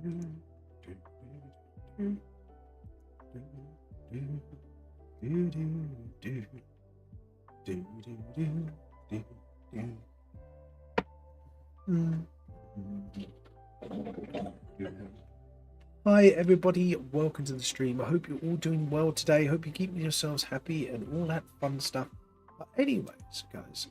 Hi everybody, welcome to the stream. I hope you're all doing well today. Hope you're keeping yourselves happy and all that fun stuff. But anyways, guys,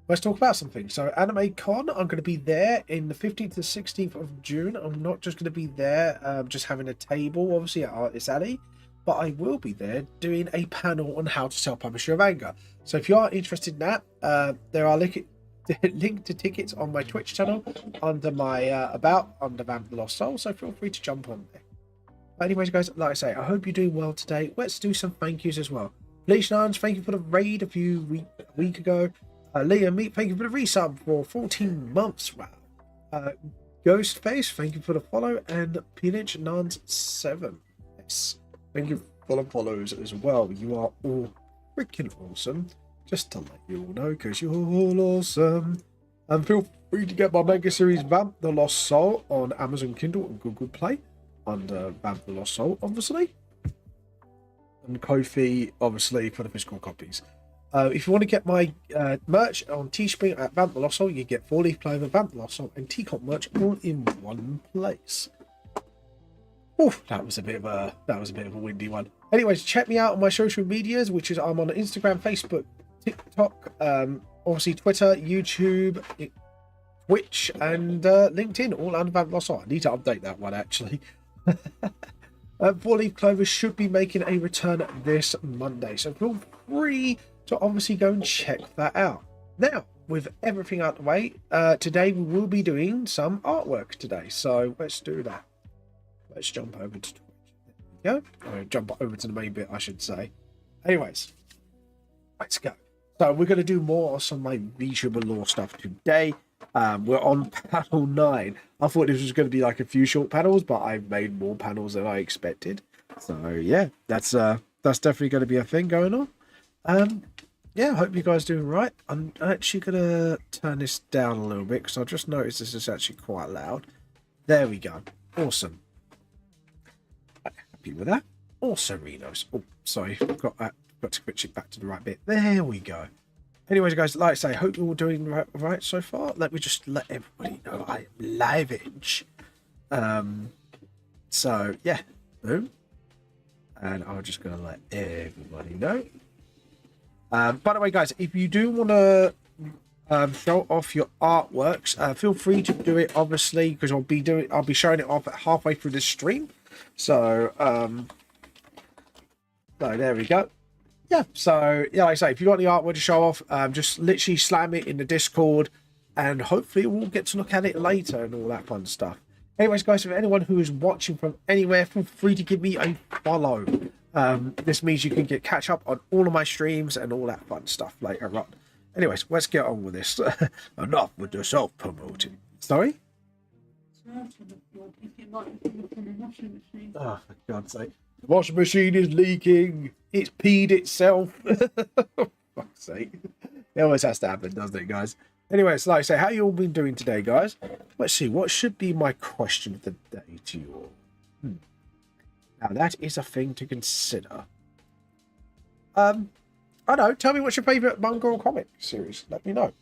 let's talk about something. So Anime Con, I'm going to be there in the 15th to 16th of June. I'm not just going to be there just having a table, obviously, at Artist Alley, but I will be there doing a panel on how to self-publish your manga. So if you are interested in that, there are link to tickets on my Twitch channel under my under Vamp the Lost Soul, so feel free to jump on there. But anyways, guys, like I say, I hope you're doing well today. Let's do some thank yous as well. Bleach Nans, thank you for the raid a week ago. Liam Meat, thank you for the resub for 14 months. Wow. Ghostface, thank you for the follow, and Peanut Nans 7. Yes, thank you for the follows as well. You are all freaking awesome. Just to let you all know, because you're all awesome. And feel free to get my manga series Vamp the Lost Soul on Amazon Kindle and Google Play under Vamp the Lost Soul, obviously. And Ko-fi, obviously, for the physical copies. If you want to get my merch on Teespring at Vamp the Lost Soul, you get 4-leaf clover, Vamp the Lost Soul, and Teacot merch all in one place. Oof, that was a bit of a windy one. Anyways, check me out on my social medias, which is I'm on Instagram, Facebook, TikTok, obviously Twitter, YouTube, Twitch, and LinkedIn, all under Vamp the Lost Soul. I need to update that one actually. 4-leaf clover should be making a return this Monday, so feel free to obviously go and check that out. Now, with everything out of the way, today we will be doing some artwork today, so let's do that. Let's jump over to Twitch. There we go. Or jump over to the main bit, I should say. Anyways, let's go. So we're going to do more of some of my VTuber lore stuff today. We're on panel 9. I thought this was going to be like a few short panels, but I've made more panels than I expected. So yeah, that's definitely going to be a thing going on. Yeah, I hope you guys are doing right. I'm actually going to turn this down a little bit because I just noticed this is actually quite loud. There we go. Awesome. Happy with that. Also, Renos. Oh, sorry, got to switch it back to the right bit. There we go. Anyways, guys, like I say, hope you're all doing right so far. Let me just let everybody know I am live-ish. So, yeah, boom. And I'm just going to let everybody know. By the way, guys, if you do want to show off your artworks, feel free to do it, obviously, because I'll be showing it off halfway through the stream. So, so there we go. Yeah, so yeah, like I say, if you got any artwork to show off, just literally slam it in the Discord, and hopefully we'll get to look at it later and all that fun stuff. Anyways, guys, for anyone who is watching from anywhere, feel free to give me a follow. This means you can catch up on all of my streams and all that fun stuff later on. Anyways, let's get on with this. Enough with the self-promoting. Sorry? Oh, for God's sake. The washing machine is leaking. It's peed itself. For fuck's sake. It always has to happen, doesn't it, guys? Anyways, like I say, how you all been doing today, guys? Let's see, what should be my question of the day to you all? Now, that is a thing to consider. I don't know, tell me what's your favourite manga or comic series. Let me know.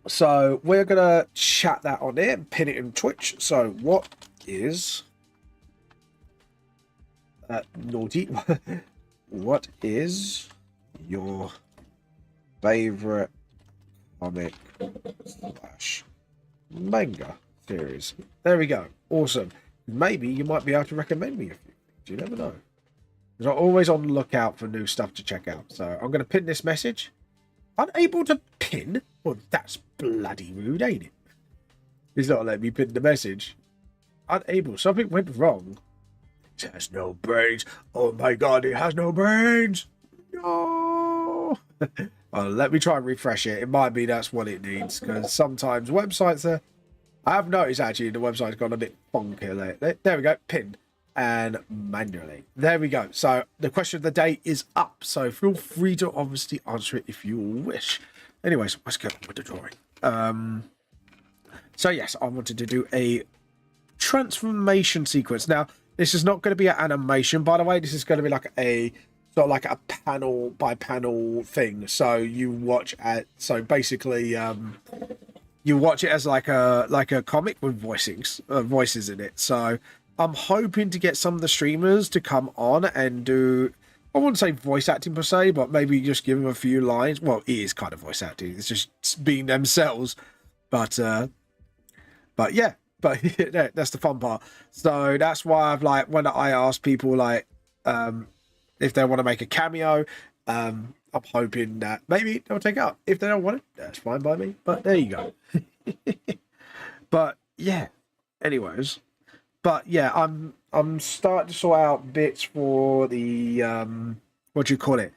So, we're going to chat that on there and pin it in Twitch. So, what is... naughty. What is your favorite comic / manga series? There we go. Awesome. Maybe you might be able to recommend me a few things. You never know. Because I'm always on the lookout for new stuff to check out. So I'm going to pin this message. Unable to pin? Well, that's bloody rude, ain't it? He's not letting me pin the message. Unable. Something went wrong. It has no brains. Oh my God, it has no brains. No. Well, let me try and refresh it. It might be that's what it needs, because sometimes websites are... I have noticed actually the website's gone a bit funky lately. There we go, pinned and manually. There we go. So the question of the day is up. So feel free to obviously answer it if you wish. Anyways, let's get on with the drawing. So yes, I wanted to do a transformation sequence. Now, this is not going to be an animation, by the way. This is going to be like a sort of like a panel by panel thing. So you watch at basically you watch it as like a comic with voices in it. So I'm hoping to get some of the streamers to come on and do, I wouldn't say voice acting per se, but maybe just give them a few lines. Well, it is kind of voice acting. It's just being themselves. But yeah, but that's the fun part. So that's why I've like, when I ask people like if they want to make a cameo, I'm hoping that maybe they'll take it up. If they don't want it, that's fine by me. But there you go. But yeah, anyways, but yeah, I'm starting to sort out bits for the what do you call it,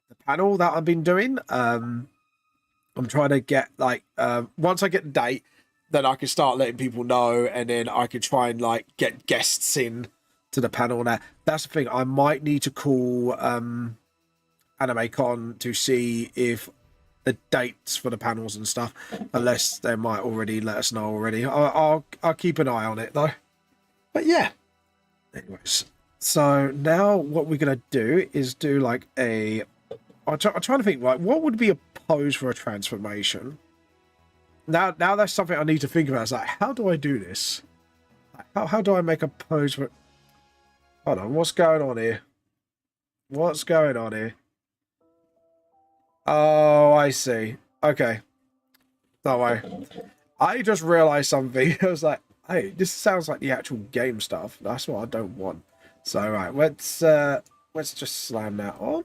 the panel that I've been doing. I'm trying to get like once I get the date, then I can start letting people know, and then I can try and like get guests in to the panel. Now that's the thing, I might need to call AnimeCon to see if the dates for the panels and stuff, unless they might already let us know already. I'll keep an eye on it though. But yeah, anyways, so now what we're gonna do is do like I'm trying to think, like, what would be a pose for a transformation? Now that's something I need to think about. It's like, how do I do this? How do I make a pose for? Hold on, what's going on here? What's going on here? Oh, I see. Okay. No way. I just realized something. I was like, hey, this sounds like the actual game stuff. That's what I don't want. So right, let's just slam that on.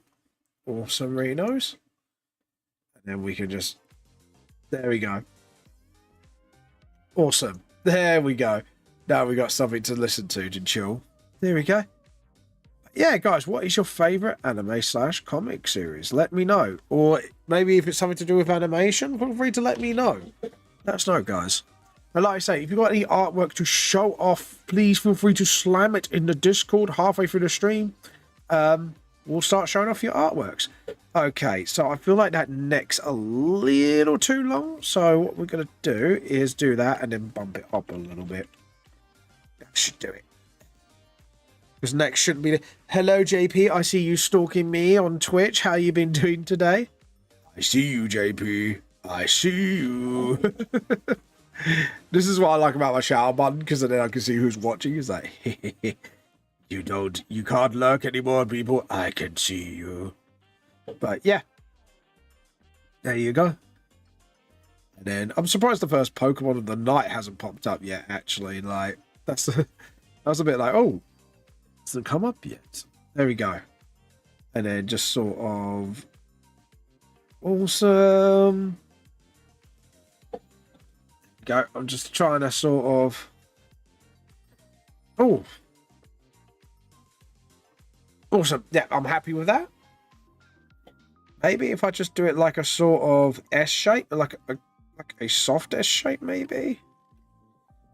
Awesome, Renos. And then we can just, there we go. Awesome. There we go. Now we got something to listen to chill. There we go. Yeah, guys, what is your favorite anime/comic series? Let me know. Or maybe if it's something to do with animation, feel free to let me know. Let us know, guys. And like I say, if you've got any artwork to show off, please feel free to slam it in the Discord halfway through the stream. We'll start showing off your artworks. Okay, so I feel like that neck's a little too long. So what we're going to do is do that and then bump it up a little bit. That should do it. Because next shouldn't be the... Hello, JP. I see you stalking me on Twitch. How you been doing today? I see you, JP. I see you. This is what I like about my shout button, because then I can see who's watching. It's like, you can't lurk anymore, people. I can see you. But yeah, there you go. And then I'm surprised the first Pokemon of the night hasn't popped up yet. Actually, like that was a bit like, oh, it hasn't come up yet. There we go. And then just sort of awesome. Go. I'm just trying to sort of. Oh, awesome. Yeah, I'm happy with that. Maybe if I just do it like a sort of S shape, like a soft S shape, maybe.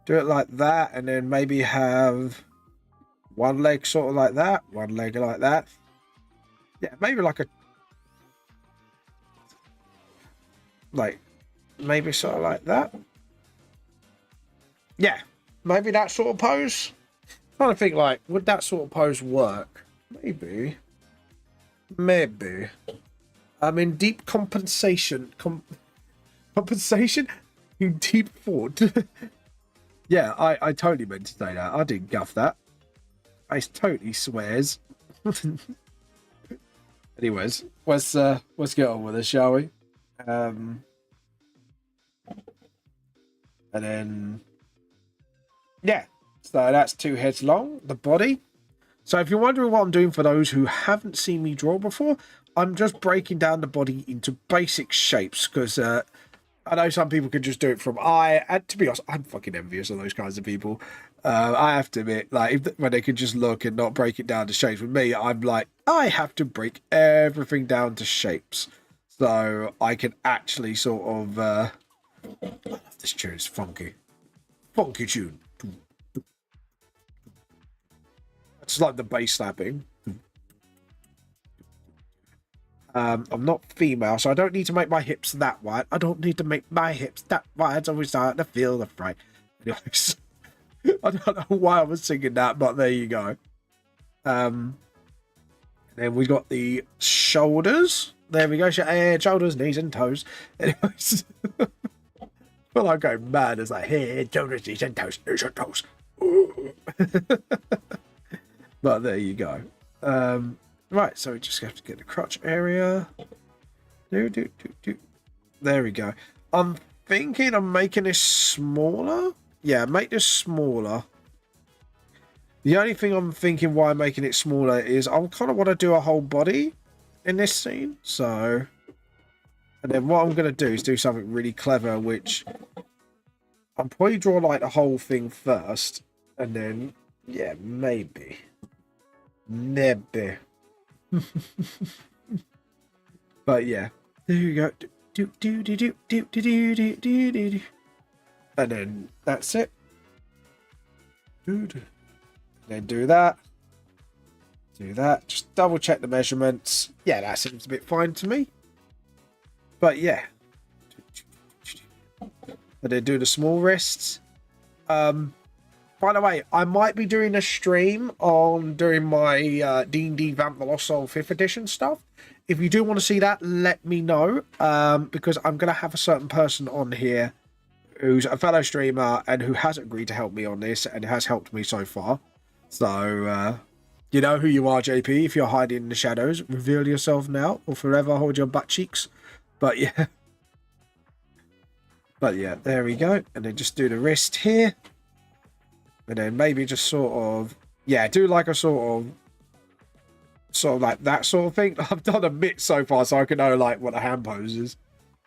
Do it like that, and then maybe have one leg sort of like that, one leg like that. Yeah, maybe maybe sort of like that. Yeah, maybe that sort of pose. I'm trying to think, like, would that sort of pose work? Maybe. I'm in deep compensation. Compensation? In deep thought. Yeah, I totally meant to say that. I didn't guff that. I totally swears. Anyways, let's get on with it, shall we? And then yeah, so that's 2 heads long, the body. So if you're wondering what I'm doing, for those who haven't seen me draw before, I'm just breaking down the body into basic shapes, because I know some people can just do it from eye, and to be honest, I'm fucking envious of those kinds of people. I have to admit, like, when they can just look and not break it down to shapes. With me, I'm like, I have to break everything down to shapes, so I can actually sort of. I love this tune. It's funky tune. It's like the bass slapping. I'm not female, so I don't need to make my hips that wide. I don't need to make my hips that wide, so we start to feel the fright. Anyways, I don't know why I was singing that, but there you go. Then we got the shoulders. There we go. Shoulders, knees, and toes. Anyways, well, I'm going mad. It's like head, shoulders, knees, and toes. Knees and toes. But there you go. Right, so we just have to get the crotch area. There we go. I'm thinking of making this smaller. Yeah, make this smaller. The only thing I'm thinking why I'm making it smaller is I kind of want to do a whole body in this scene. So, and then what I'm going to do is do something really clever, which I'll probably draw like the whole thing first. And then, yeah, maybe. But yeah, there you go. And then that's it. Then do that. Do that. Just double check the measurements. Yeah, that seems a bit fine to me. But yeah. And then do the small wrists. By the way, I might be doing a stream on doing my D&D Vamp the Lost Soul 5th edition stuff. If you do want to see that, let me know. Because I'm going to have a certain person on here who's a fellow streamer and who has agreed to help me on this and has helped me so far. So, you know who you are, JP. If you're hiding in the shadows, reveal yourself now or forever hold your butt cheeks. But yeah. But yeah, there we go. And then just do the wrist here. And then maybe just sort of, yeah, do like a sort of like that sort of thing. I've done a mitt so far, so I can know like what a hand pose is.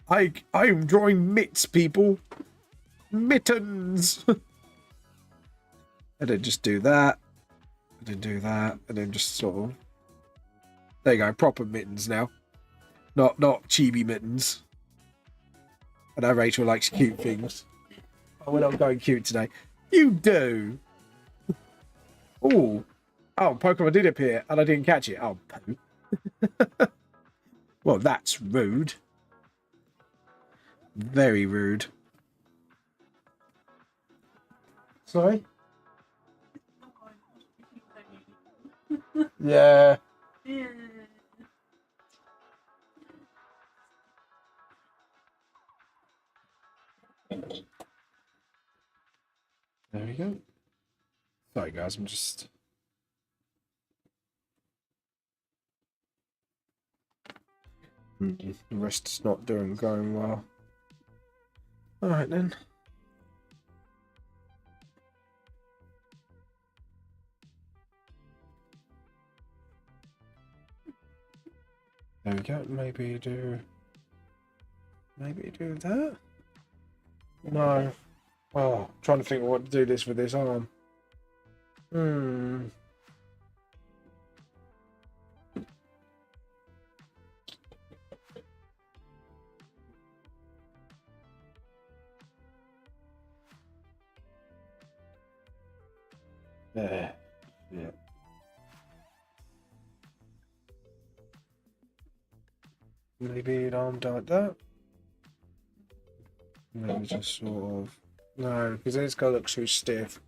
I'm drawing mitts, people. Mittens. And then just do that. And then do that. And then just sort of, there you go, proper mittens now. Not chibi mittens. I know Rachel likes cute things. Oh, we're not going cute today. You do. Oh, Pokemon did appear and I didn't catch it. Oh, poo. Well, that's rude. Very rude. Sorry? Yeah. There we go. Sorry, guys, I'm just... The rest's not going well. Alright then. There we go. Maybe do that? No. Oh, trying to think of what to do this with this arm. There. Yeah. Maybe an arm like that. Maybe just sort of... No, because then it's going to look too stiff.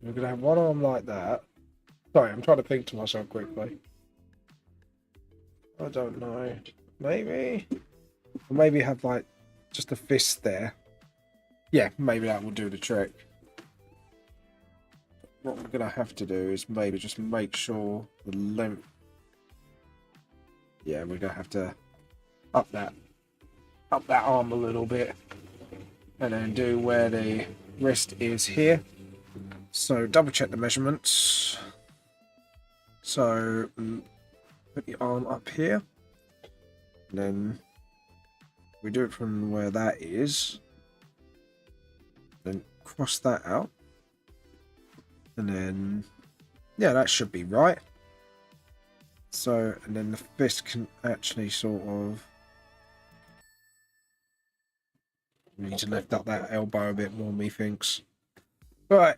We're going to have one arm like that. Sorry, I'm trying to think to myself quickly. I don't know. Maybe? Or maybe have like just a fist there. Yeah, maybe that will do the trick. What we're going to have to do is maybe just make sure the length... Yeah, we're going to have to up that arm a little bit. And then do where the wrist is here. So double check the measurements. So put the arm up here. And then we do it from where that is. Then cross that out. And then, yeah, that should be right. So, and then the fist can actually sort of... We need to lift up that elbow a bit more, methinks. Right.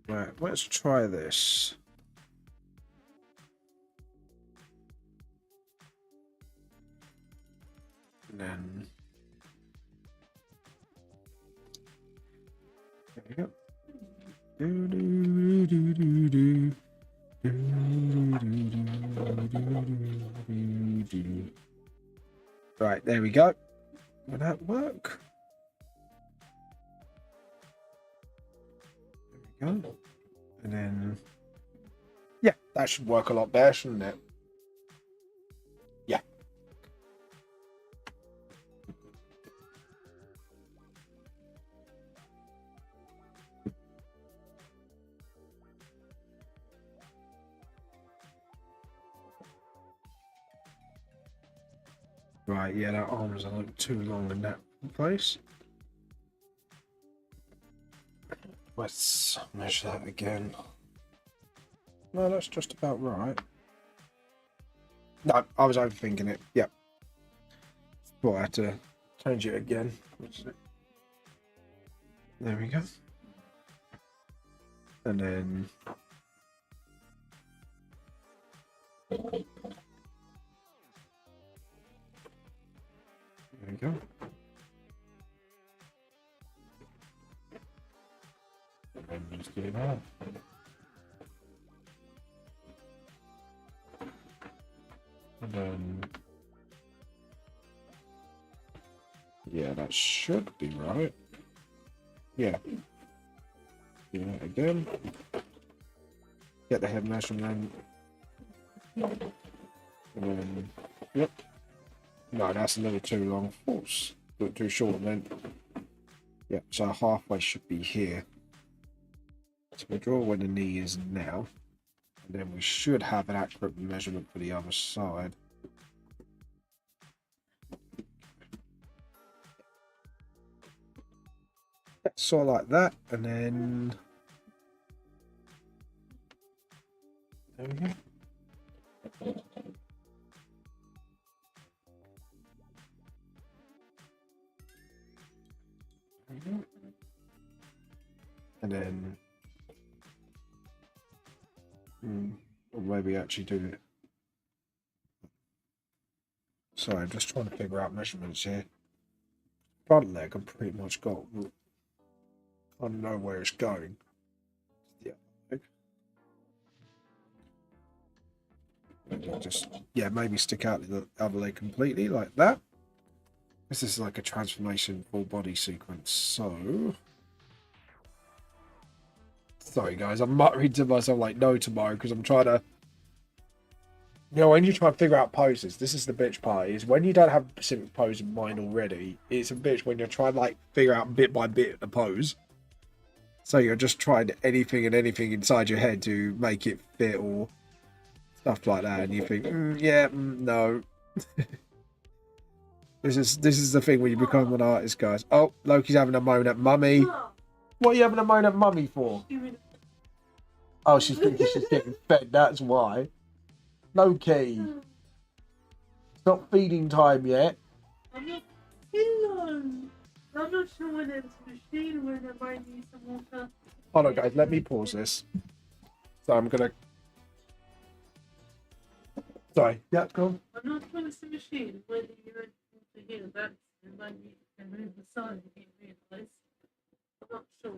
Right, let's try this. And then there we go. Do, do, do, do, do. Right, there we go. Will that work? There we go. And then, yeah, that should work a lot better, shouldn't it? Yeah. Right, yeah, that arm's a little too long in that place. Let's measure that again. No, that's just about right. No, I was overthinking it. Yep. Thought I had to change it again. There we go. And then there we go. And just do that. And then yeah, that should be right. Yeah. Do that again. Get the head measurement. And then yep. No, that's a little too long. Oops. A little too short then. Yep, so halfway should be here. So we draw where the knee is now. And then we should have an accurate measurement for the other side. Sort of like that, and then there we go. And then or maybe actually do it. Sorry, I'm just trying to figure out measurements here. Front leg, I've pretty much got. I know where it's going. Yeah. Just maybe stick out the other leg completely like that. This is like a transformation full body sequence. So sorry guys, I'm muttering to myself like no tomorrow because I'm trying to. You know, when you try to figure out poses, this is the bitch part, is when you don't have a specific pose in mind already, it's a bitch when you're trying to like figure out bit by bit the pose. So you're just trying anything and anything inside your head to make it fit or stuff like that, and you think, no. This is the thing when you become an artist, guys. Oh, Loki's having a moan at mummy. What are you having a moan at mummy for? Oh, she's thinking she's getting fed, that's why. Loki. It's not feeding time yet. I'm not sure whether it's a machine or whether I might need some water. Hold on, guys. Let me pause this. So I'm going to... Sorry. Yeah, go on. I'm not sure it's a machine. Whether you want to hear that, it might need to move the side if you realise. I'm not sure.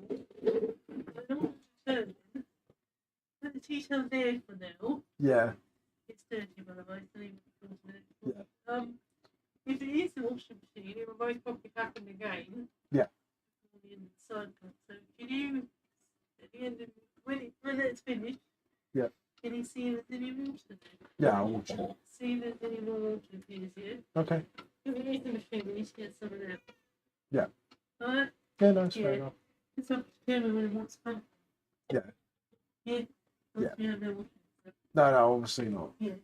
I know what to put the t-shirt there for now. Yeah. It's dirty, by the way, so even Yeah. If it is an washing machine, it will most probably happen again. Yeah. On the inside. So can you, at the end of when it's finished, yeah, can you see if there's any water there? Yeah, I'll watch it. See if there's any more water appears here. Okay. If it is the machine, we need to get some of that. Yeah. Alright? Yeah, no, it's fair enough. It's up to determine when it wants to come. Yeah. Yeah. Yeah. Yeah, no water. No, obviously not. Yeah.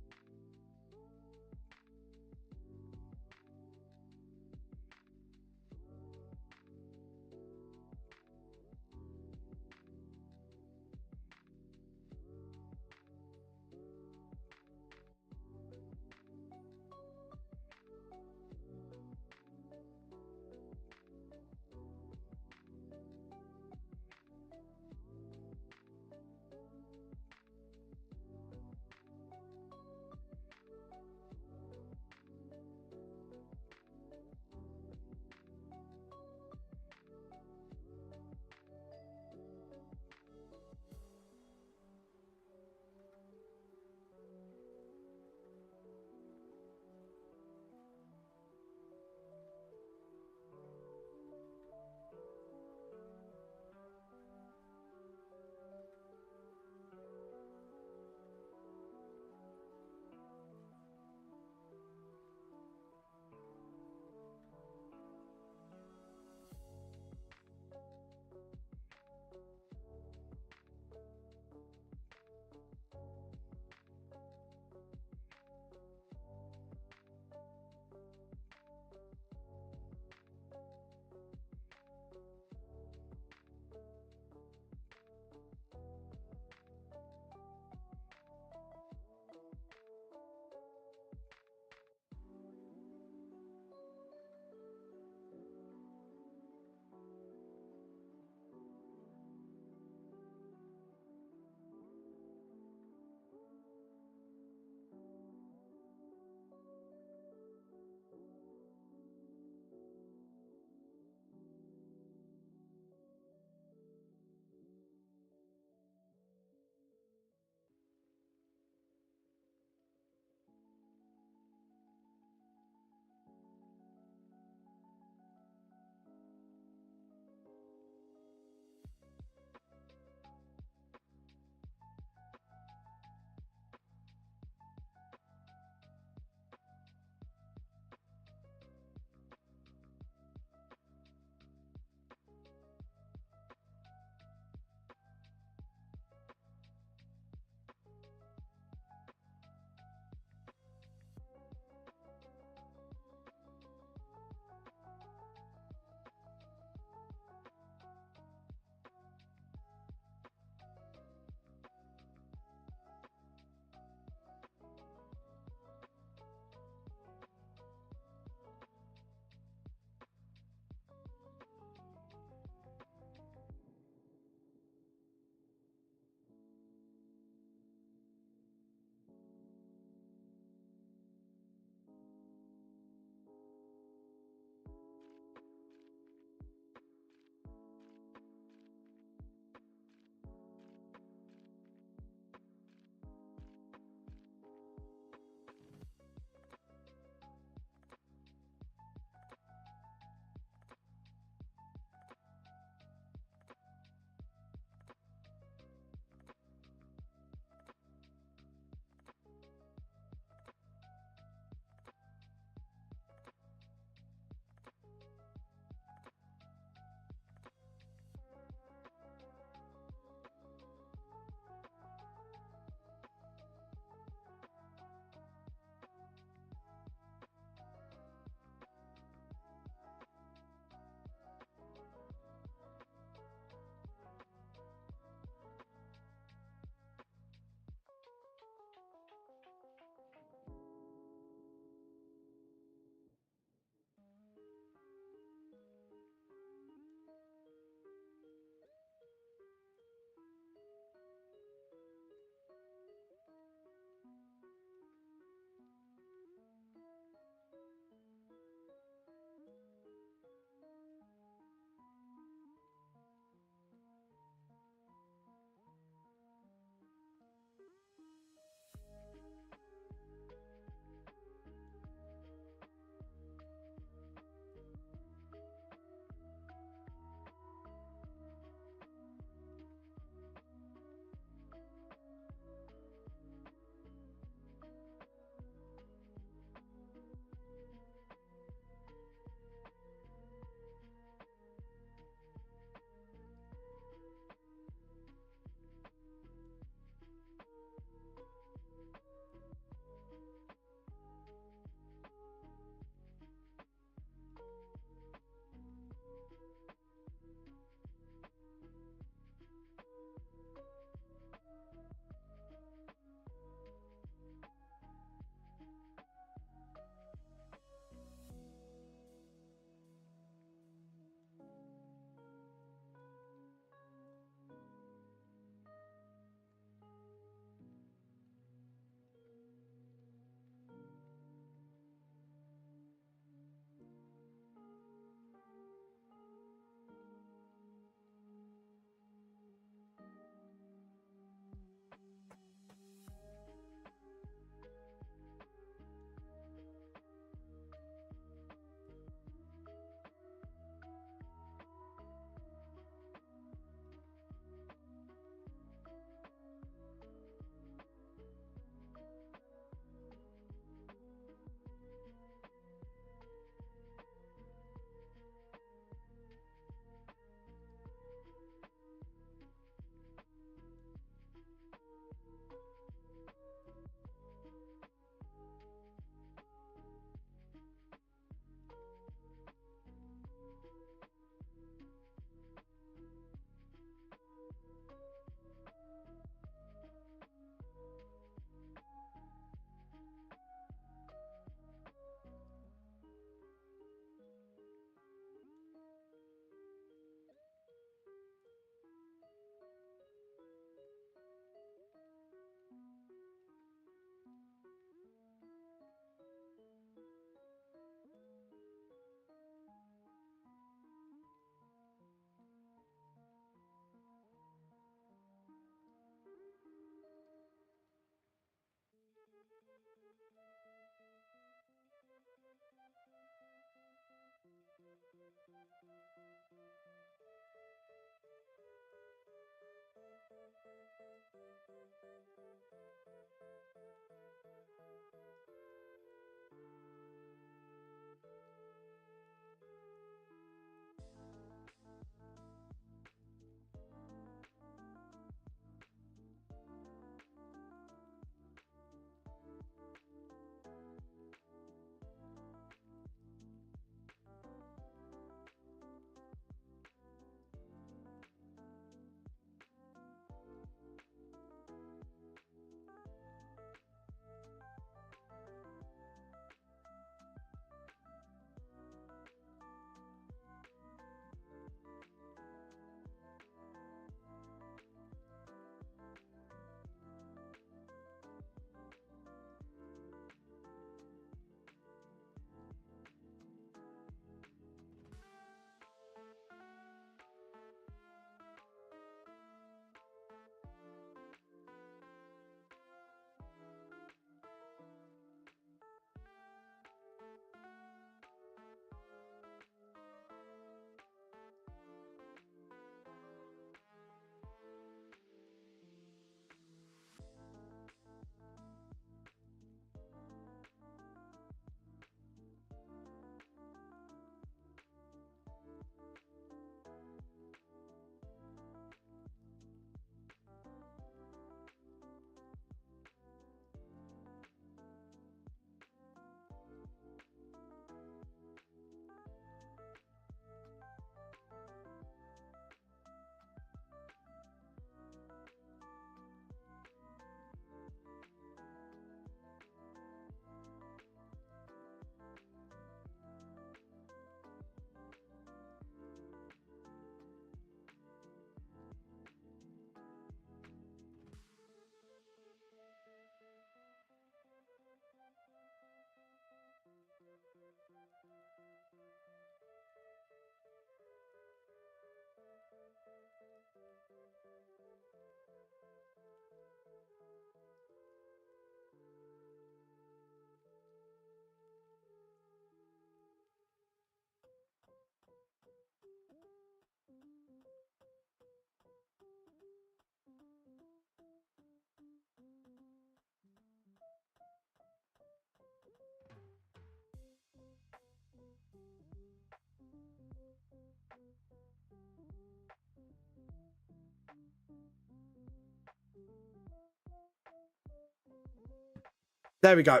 There we go.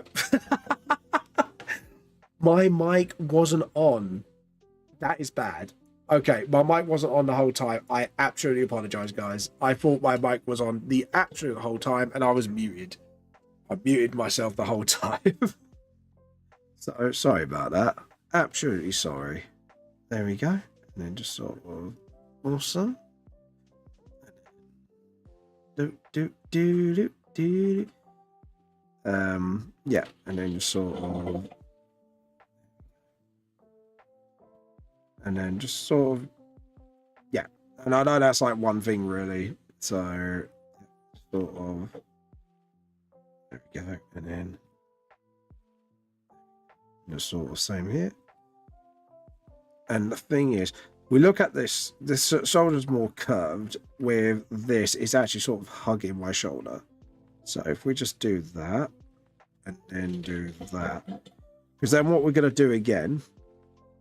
My mic wasn't on. That is bad. Okay, my mic wasn't on the whole time. I absolutely apologize, guys. I thought my mic was on the absolute whole time and I was muted. I muted myself the whole time. So sorry about that. Absolutely sorry. There we go. And then just sort of awesome. Yeah, and then just sort of, and then just sort of, yeah. And I know that's like one thing really. So sort of, there we go. And then just sort of same here. And the thing is, we look at this shoulder's more curved, with this it's actually sort of hugging my shoulder. So if we just do that and then do that, because then what we're going to do again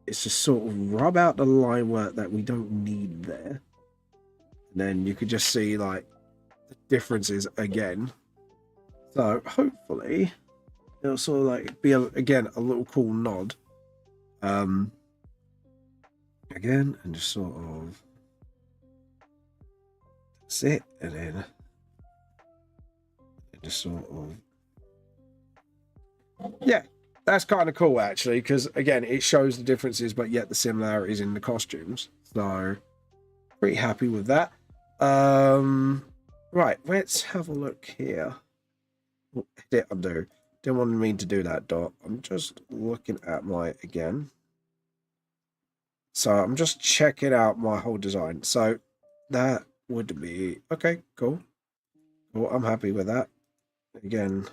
is just sort of rub out the line work that we don't need there, and then you could just see like the differences again. So hopefully it'll sort of like be again a little cool nod again, and just sort of sit, and then just sort of, yeah, that's kind of cool actually, because again it shows the differences but yet the similarities in the costumes. So pretty happy with that. Right, let's have a look here. Hit undo. Didn't want me to do that, Dot. I'm just looking at my again. So I'm just checking out my whole design. So that would be okay. Cool. Well, I'm happy with that. Again,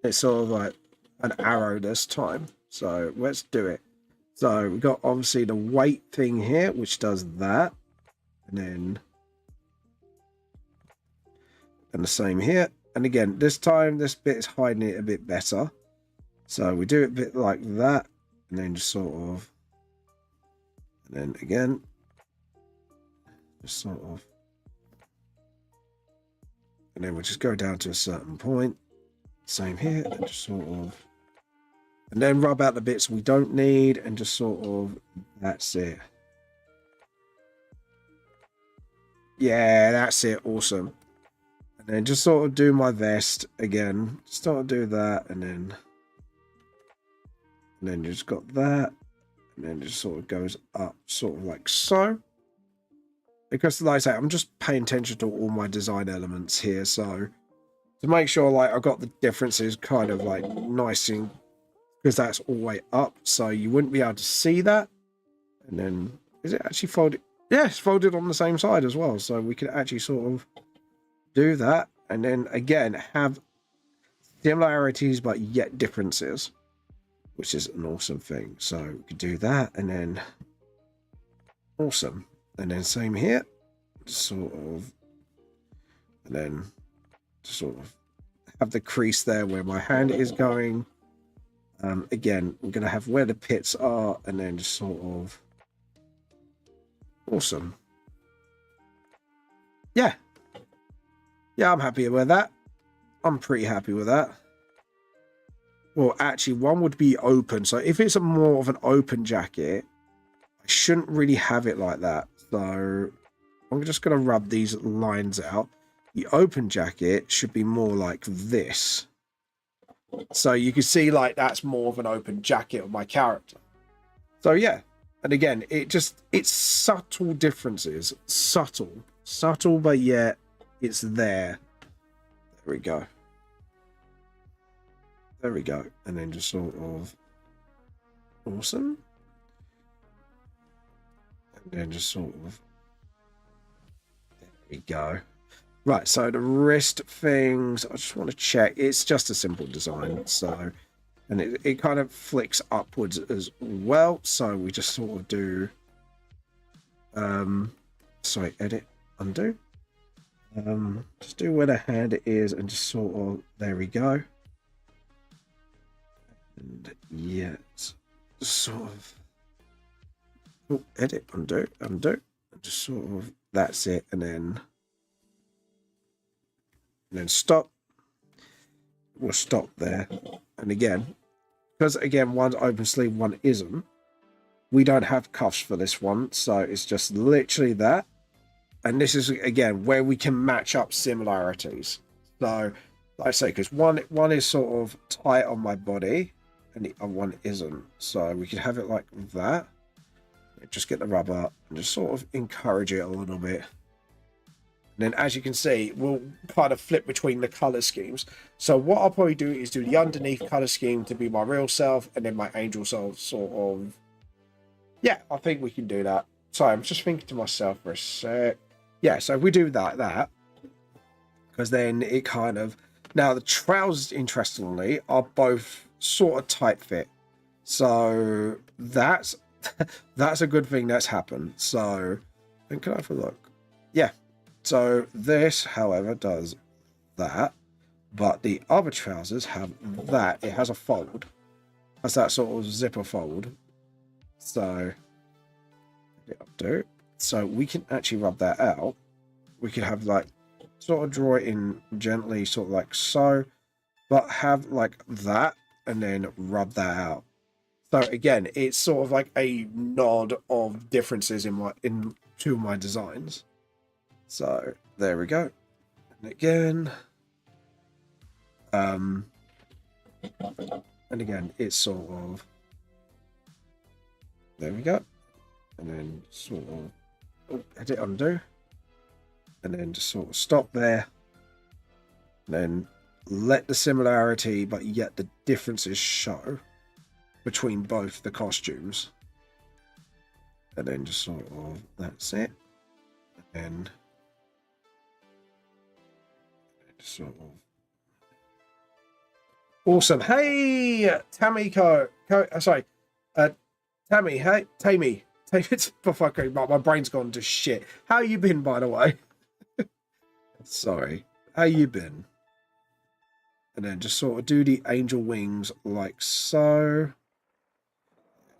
it's sort of like an arrow this time. So let's do it. So we've got obviously the weight thing here, which does that. And the same here. And again, this time this bit is hiding it a bit better. So we do it a bit like that. And then just sort of. And then again. Just sort of. And then we'll just go down to a certain point. Same here. And just sort of. And then rub out the bits we don't need. And just sort of. That's it. Yeah, that's it. Awesome. And then just sort of do my vest again. Just sort of do that. And then just got that. And then it just sort of goes up sort of like so. Because like I say, I'm just paying attention to all my design elements here. So to make sure like I've got the differences kind of like nice and because that's all the way up. So you wouldn't be able to see that. And then is it actually folded? Yeah, it's folded on the same side as well. So we could actually sort of do that. And then again, have similarities but yet differences. Which is an awesome thing. So we could do that and then awesome. And then same here. Sort of. And then sort of have the crease there where my hand is going. Again, we're going to have where the pits are and then just sort of awesome. Yeah. Yeah, I'm happy with that. I'm pretty happy with that. Well, actually, one would be open. So if it's a more of an open jacket, I shouldn't really have it like that. So I'm just going to rub these lines out. The open jacket should be more like this. So you can see like that's more of an open jacket of my character. So yeah. And again, it's subtle differences. Subtle, but yet it's there. There we go. There we go. And then just sort of awesome. And then just sort of there we go. Right, so the wrist things, I just want to check. It's just a simple design, so and it kind of flicks upwards as well. So we just sort of do sorry, edit, undo. Just do where the hand is and just sort of there we go. And yeah, sort of edit, undo, and just sort of that's it, and then stop. We'll stop there. And again, because again one's open sleeve, one isn't, we don't have cuffs for this one, so it's just literally that. And this is again where we can match up similarities. So like I say, because one is sort of tight on my body and the other one isn't, so we can have it like that. Just get the rubber and just sort of encourage it a little bit. And then as you can see, we'll kind of flip between the color schemes. So what I'll probably do is do the underneath color scheme to be my real self, and then my angel self sort of. Yeah, I think we can do that. Sorry, I'm just thinking to myself for a sec. Yeah, so if we do that, because then it kind of. Now the trousers, interestingly, are both sort of tight fit. So that's a good thing that's happened. So, and can I have a look? Yeah. So this, however, does that, but the other trousers have that. It has a fold. Has that sort of zipper fold. So, do. So we can actually rub that out. We could have like sort of draw it in gently, sort of like so, but have like that and then rub that out. So again, it's sort of like a nod of differences in two of my designs. So there we go. And again, and again, it's sort of there we go. And then sort of edit, undo, and then just sort of stop there. And then let the similarity, but yet the differences show between both the costumes. And then just sort of that's it. And sort of awesome. Hey, Tamiko. Tammy, hey, Tammy. For fucking, my brain's gone to shit. How you been, by the way? Sorry. How you been? And then just sort of do the angel wings like so.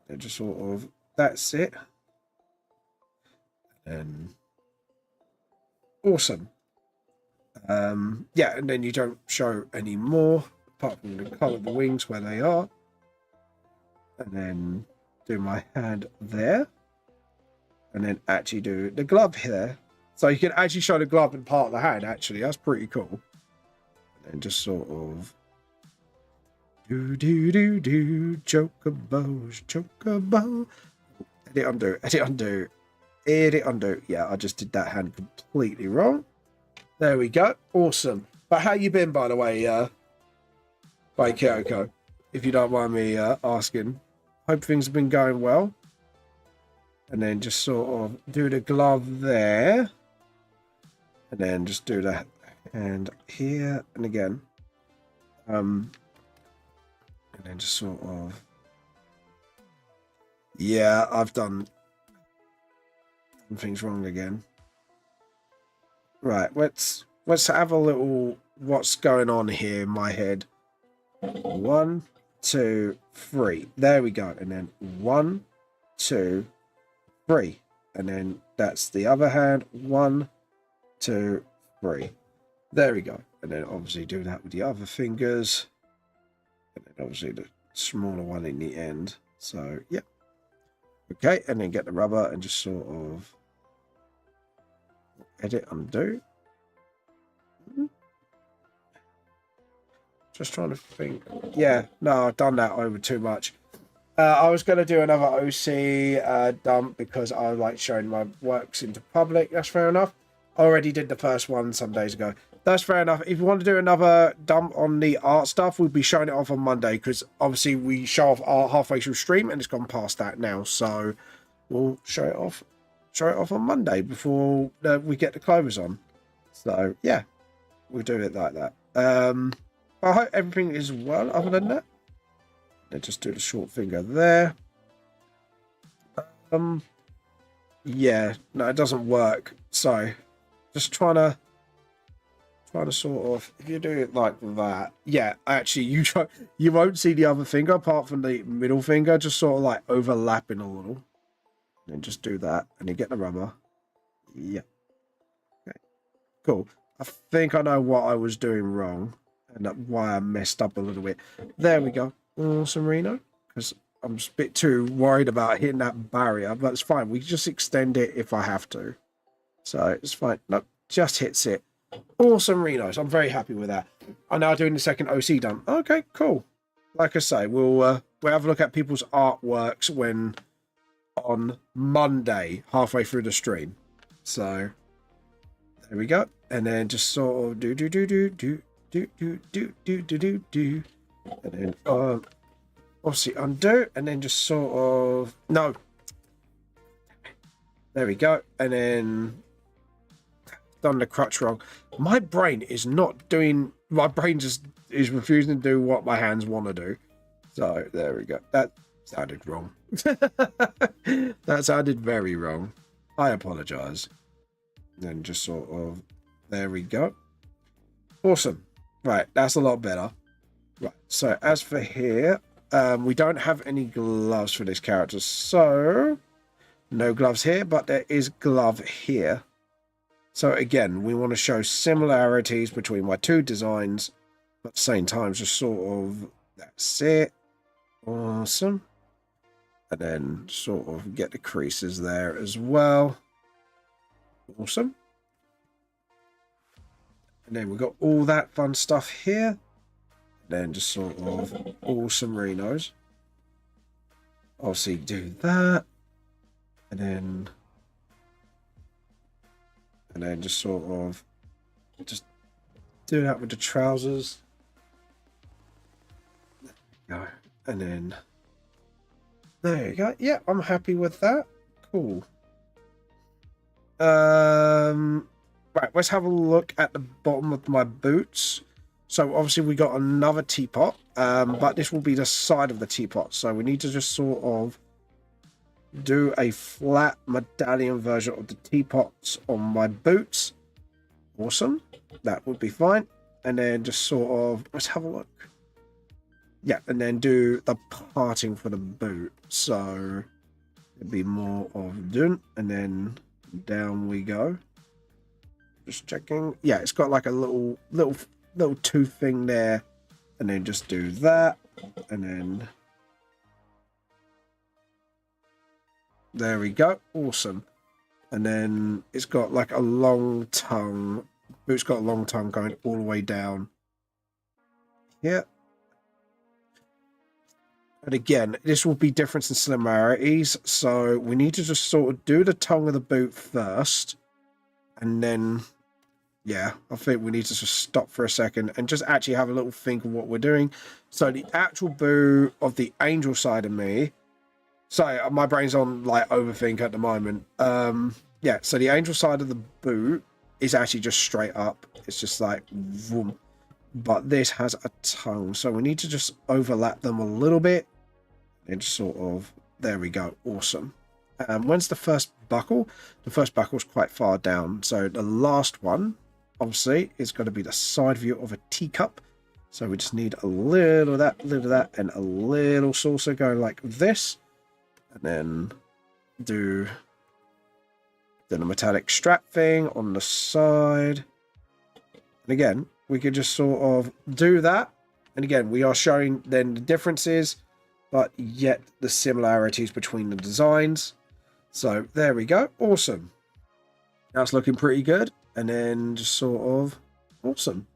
And just sort of, that's it. And awesome. Yeah, and then you don't show any more apart from the colour of the wings where they are. And then do my hand there. And then actually do the glove here. So you can actually show the glove in part of the hand, actually. That's pretty cool. And then just sort of chocobos, chocobo. Edit, undo, edit, undo, edit, undo. Yeah, I just did that hand completely wrong. There we go. Awesome. But how you been, by the way, by Kyoko? If you don't mind me asking. Hope things have been going well. And then just sort of do the glove there. And then just do the hand here and again. And then just sort of, yeah, I've done things wrong again. Right, let's have a little what's going on here in my head. 1, 2, 3. There we go. And then 1, 2, 3. And then that's the other hand. 1, 2, 3. There we go. And then obviously do that with the other fingers. And then obviously the smaller one in the end. So, yeah. Okay, and then get the rubber and just sort of edit, undo. Just trying to think. Yeah, no, I've done that over too much. I was going to do another OC dump because I like showing my works into public. That's fair enough. I already did the first one some days ago. That's fair enough. If you want to do another dump on the art stuff, we'll be showing it off on Monday because obviously we show off art halfway through stream and it's gone past that now. So we'll show it off on Monday before we get the clovers on. So yeah, we'll do it like that. I hope everything is well other than that. Let's just do the short finger there. Yeah, no, it doesn't work. So just trying to sort of, if you do it like that, yeah, actually you won't see the other finger apart from the middle finger, just sort of like overlapping a little. And then just do that and you get the rubber. Yeah. Okay. Cool. I think I know what I was doing wrong and why I messed up a little bit. There we go. Awesome, Reno. Because I'm just a bit too worried about hitting that barrier, but it's fine. We can just extend it if I have to. So it's fine. Nope, just hits it. Awesome, Renos. I'm very happy with that. I'm now doing the second OC dump. Okay, cool. Like I say, we'll have a look at people's artworks when on Monday, halfway through the stream. So there we go. And then just sort of do. And then obviously undo, and then just sort of no. There we go. And then done the crutch wrong. My brain is not doing. My brain just is refusing to do what my hands want to do. So there we go. That sounded wrong. That sounded very wrong. I apologize. Then just sort of. There we go. Awesome. Right, that's a lot better. Right, so as for here, we don't have any gloves for this character, so no gloves here, but there is glove here. So again, we want to show similarities between my two designs, but at the same time, just sort of, that's it. Awesome. And then sort of get the creases there as well. Awesome. And then we've got all that fun stuff here. Then just sort of awesome Renos. Obviously do that. And then just sort of just do that with the trousers. There you go. And then there you go. Yeah, I'm happy with that. Cool. Right, let's have a look at the bottom of my boots. So obviously we got another teapot, but this will be the side of the teapot. So we need to just sort of do a flat medallion version of the teapots on my boots. Awesome. That would be fine. And then just sort of, let's have a look. Yeah, and then do the parting for the boot. So it'd be more of done, and then down we go. Just checking. Yeah, it's got like a little tooth thing there, and then just do that, and then there we go. Awesome. And then it's got like a long tongue. Boot's got a long tongue going all the way down. Yeah. And again, this will be difference in similarities. So we need to just sort of do the tongue of the boot first. And then, yeah, I think we need to just stop for a second and just actually have a little think of what we're doing. So the actual boot of the angel side of me. Sorry, my brain's on like overthink at the moment. Yeah, so the angel side of the boot is actually just straight up. It's just like, vroom. But this has a tongue. So we need to just overlap them a little bit. And just sort of, there we go. Awesome. When's the first buckle? The first buckle is quite far down. So the last one, obviously, is going to be the side view of a teacup. So we just need a little of that, and a little saucer going like this. And then do the metallic strap thing on the side. And again, we could just sort of do that. And again, we are showing then the differences, but yet the similarities between the designs. So there we go. Awesome. That's looking pretty good. And then just sort of awesome.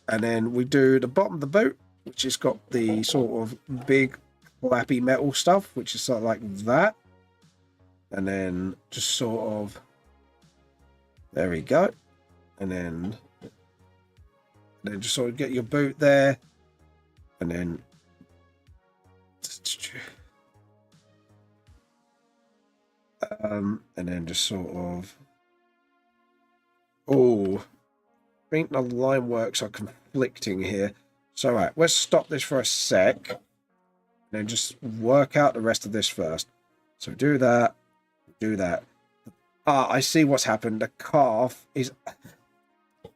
And then we do the bottom of the boot, which has got the sort of big flappy metal stuff, which is sort of like that. And then just sort of, there we go. And then just sort of get your boot there. And then and then just sort of, oh, I think the line works are conflicting here. So right, let's stop this for a sec, and then just work out the rest of this first. So do that. Ah, I see what's happened. The calf is,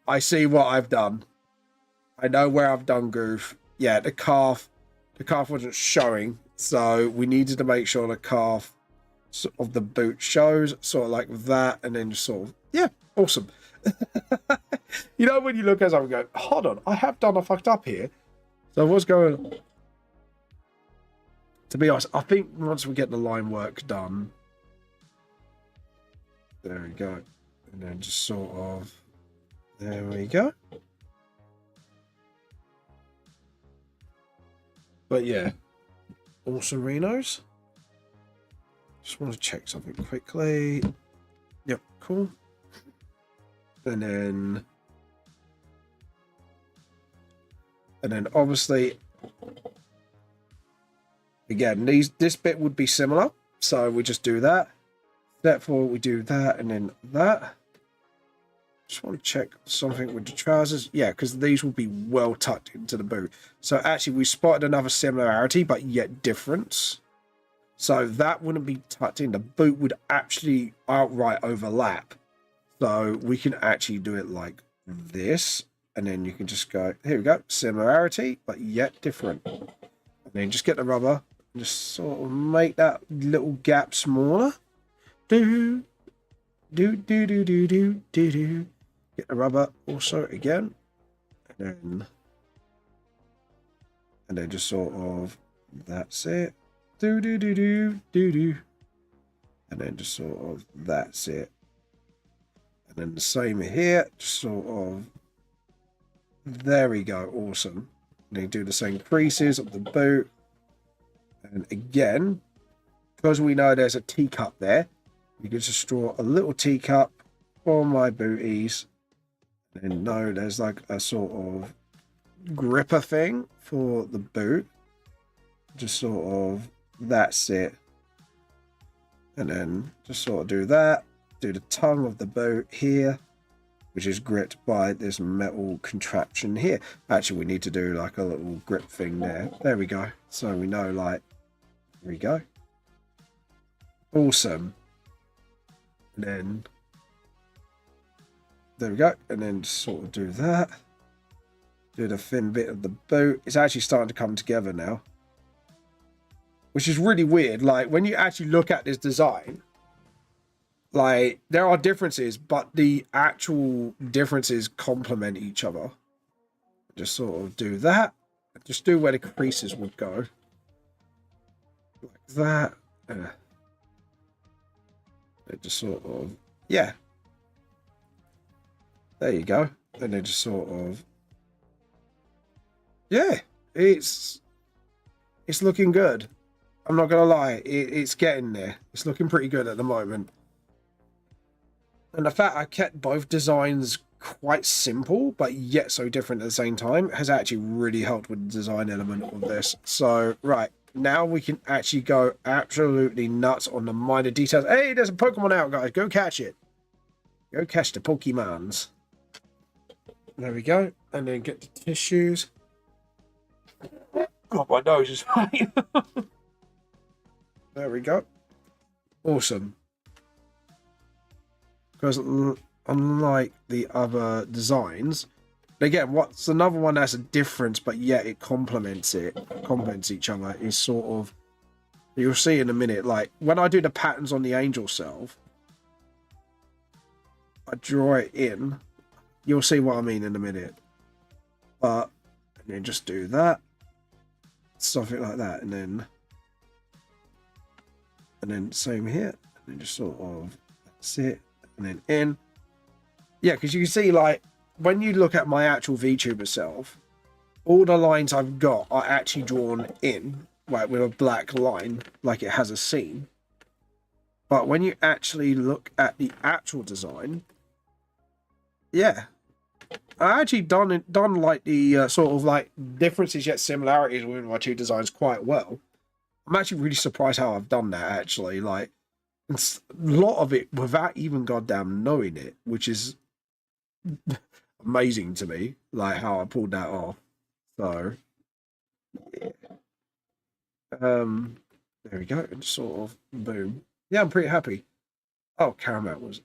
I see what I've done. I know where I've done goof. Yeah, the calf wasn't showing, so we needed to make sure the calf of the boot shows, sort of like that, and then just sort of, yeah, awesome. You know, when you look at something and go, hold on, I have done a fucked up here. So what's going on? To be honest, I think once we get the line work done, there we go, and then just sort of, there we go. But yeah, awesome Renos. Just want to check something quickly. Yep, cool. And then obviously, again, this bit would be similar. So we just do that. Step 4, we do that, and then that. Just want to check something with the trousers. Yeah, because these will be well tucked into the boot. So actually, we spotted another similarity, but yet difference. So that wouldn't be tucked in. The boot would actually outright overlap. So we can actually do it like this. And then you can just go, here we go, similarity, but yet different. And then just get the rubber and just sort of make that little gap smaller. Do. Get the rubber also again. And then just sort of, that's it. And then just sort of, that's it. And then the same here, just sort of, there we go, awesome. And then do the same creases of the boot. And again, because we know there's a teacup there, you can just draw a little teacup for my booties. And then no, there's like a sort of gripper thing for the boot. Just sort of, that's it. And then just sort of do that. Do the tongue of the boot here, which is gripped by this metal contraption here. Actually, we need to do like a little grip thing there. There we go. So we know, like, here we go. Awesome. And then there we go. And then just sort of do that. Do the thin bit of the boot. It's actually starting to come together now, which is really weird. Like when you actually look at this design, like there are differences, but the actual differences complement each other. Just sort of do that. Just do where the creases would go. Like that. It just sort of, yeah. There you go. And then just sort of, yeah, it's looking good. I'm not gonna lie, it's getting there. It's looking pretty good at the moment. And the fact I kept both designs quite simple, but yet so different at the same time, has actually really helped with the design element of this. So, right, now we can actually go absolutely nuts on the minor details. Hey, there's a Pokemon out, guys. Go catch it. Go catch the Pokemons. There we go. And then get the tissues. God, my nose is fine. There we go. Awesome. Because unlike the other designs, again, what's another one that's a difference, but yet it complements each other, is sort of, you'll see in a minute, like when I do the patterns on the angel self, I draw it in, you'll see what I mean in a minute, but and then just do that, something like that, and then same here, and then just sort of, that's it, and then in. Yeah, because you can see, like, when you look at my actual VTuber self, all the lines I've got are actually drawn in, like, with a black line, like it has a seam. But when you actually look at the actual design, yeah, I actually done like the sort of like differences yet similarities within my two designs quite well. I'm actually really surprised how I've done that, actually. Like, it's a lot of it without even goddamn knowing it, which is amazing to me, like how I pulled that off. So yeah. There we go, and sort of boom. Yeah, I'm pretty happy. Oh, Caramel was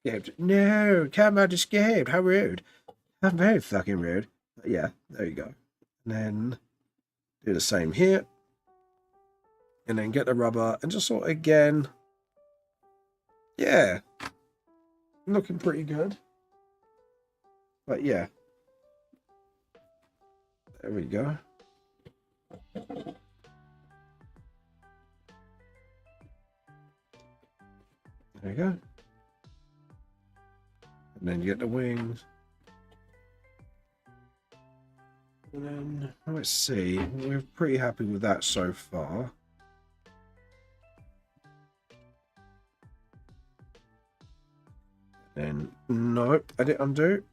escaped. No, Caramel escaped. How rude. How very fucking rude. But yeah, there you go. And then do the same here. And then get the rubber and just sort of again. Yeah. Looking pretty good. But yeah. There we go. There you go. And then you get the wings. And then, let's see. We're pretty happy with that so far. Then, nope, edit undo.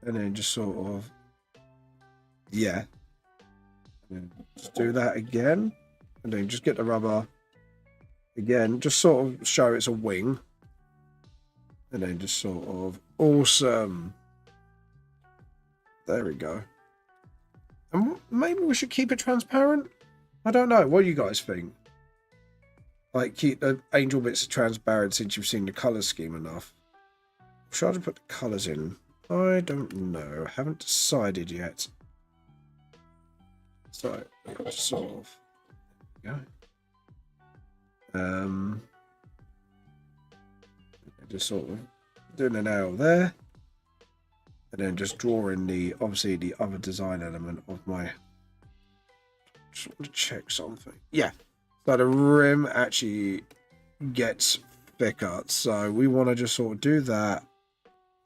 And then just sort of, yeah. And then just do that again. And then just get the rubber. Again, just sort of show it's a wing. And then just sort of, awesome. There we go. And maybe we should keep it transparent? I don't know. What do you guys think? Like, keep the angel bits transparent since you've seen the colour scheme enough. Should I just put the colours in? I don't know. Haven't decided yet. So, yeah, just sort of. There we go. Just sort of doing an nail there. And then just drawing the, obviously, the other design element of my... Just want to check something. Yeah. So the rim actually gets thicker. So we want to just sort of do that.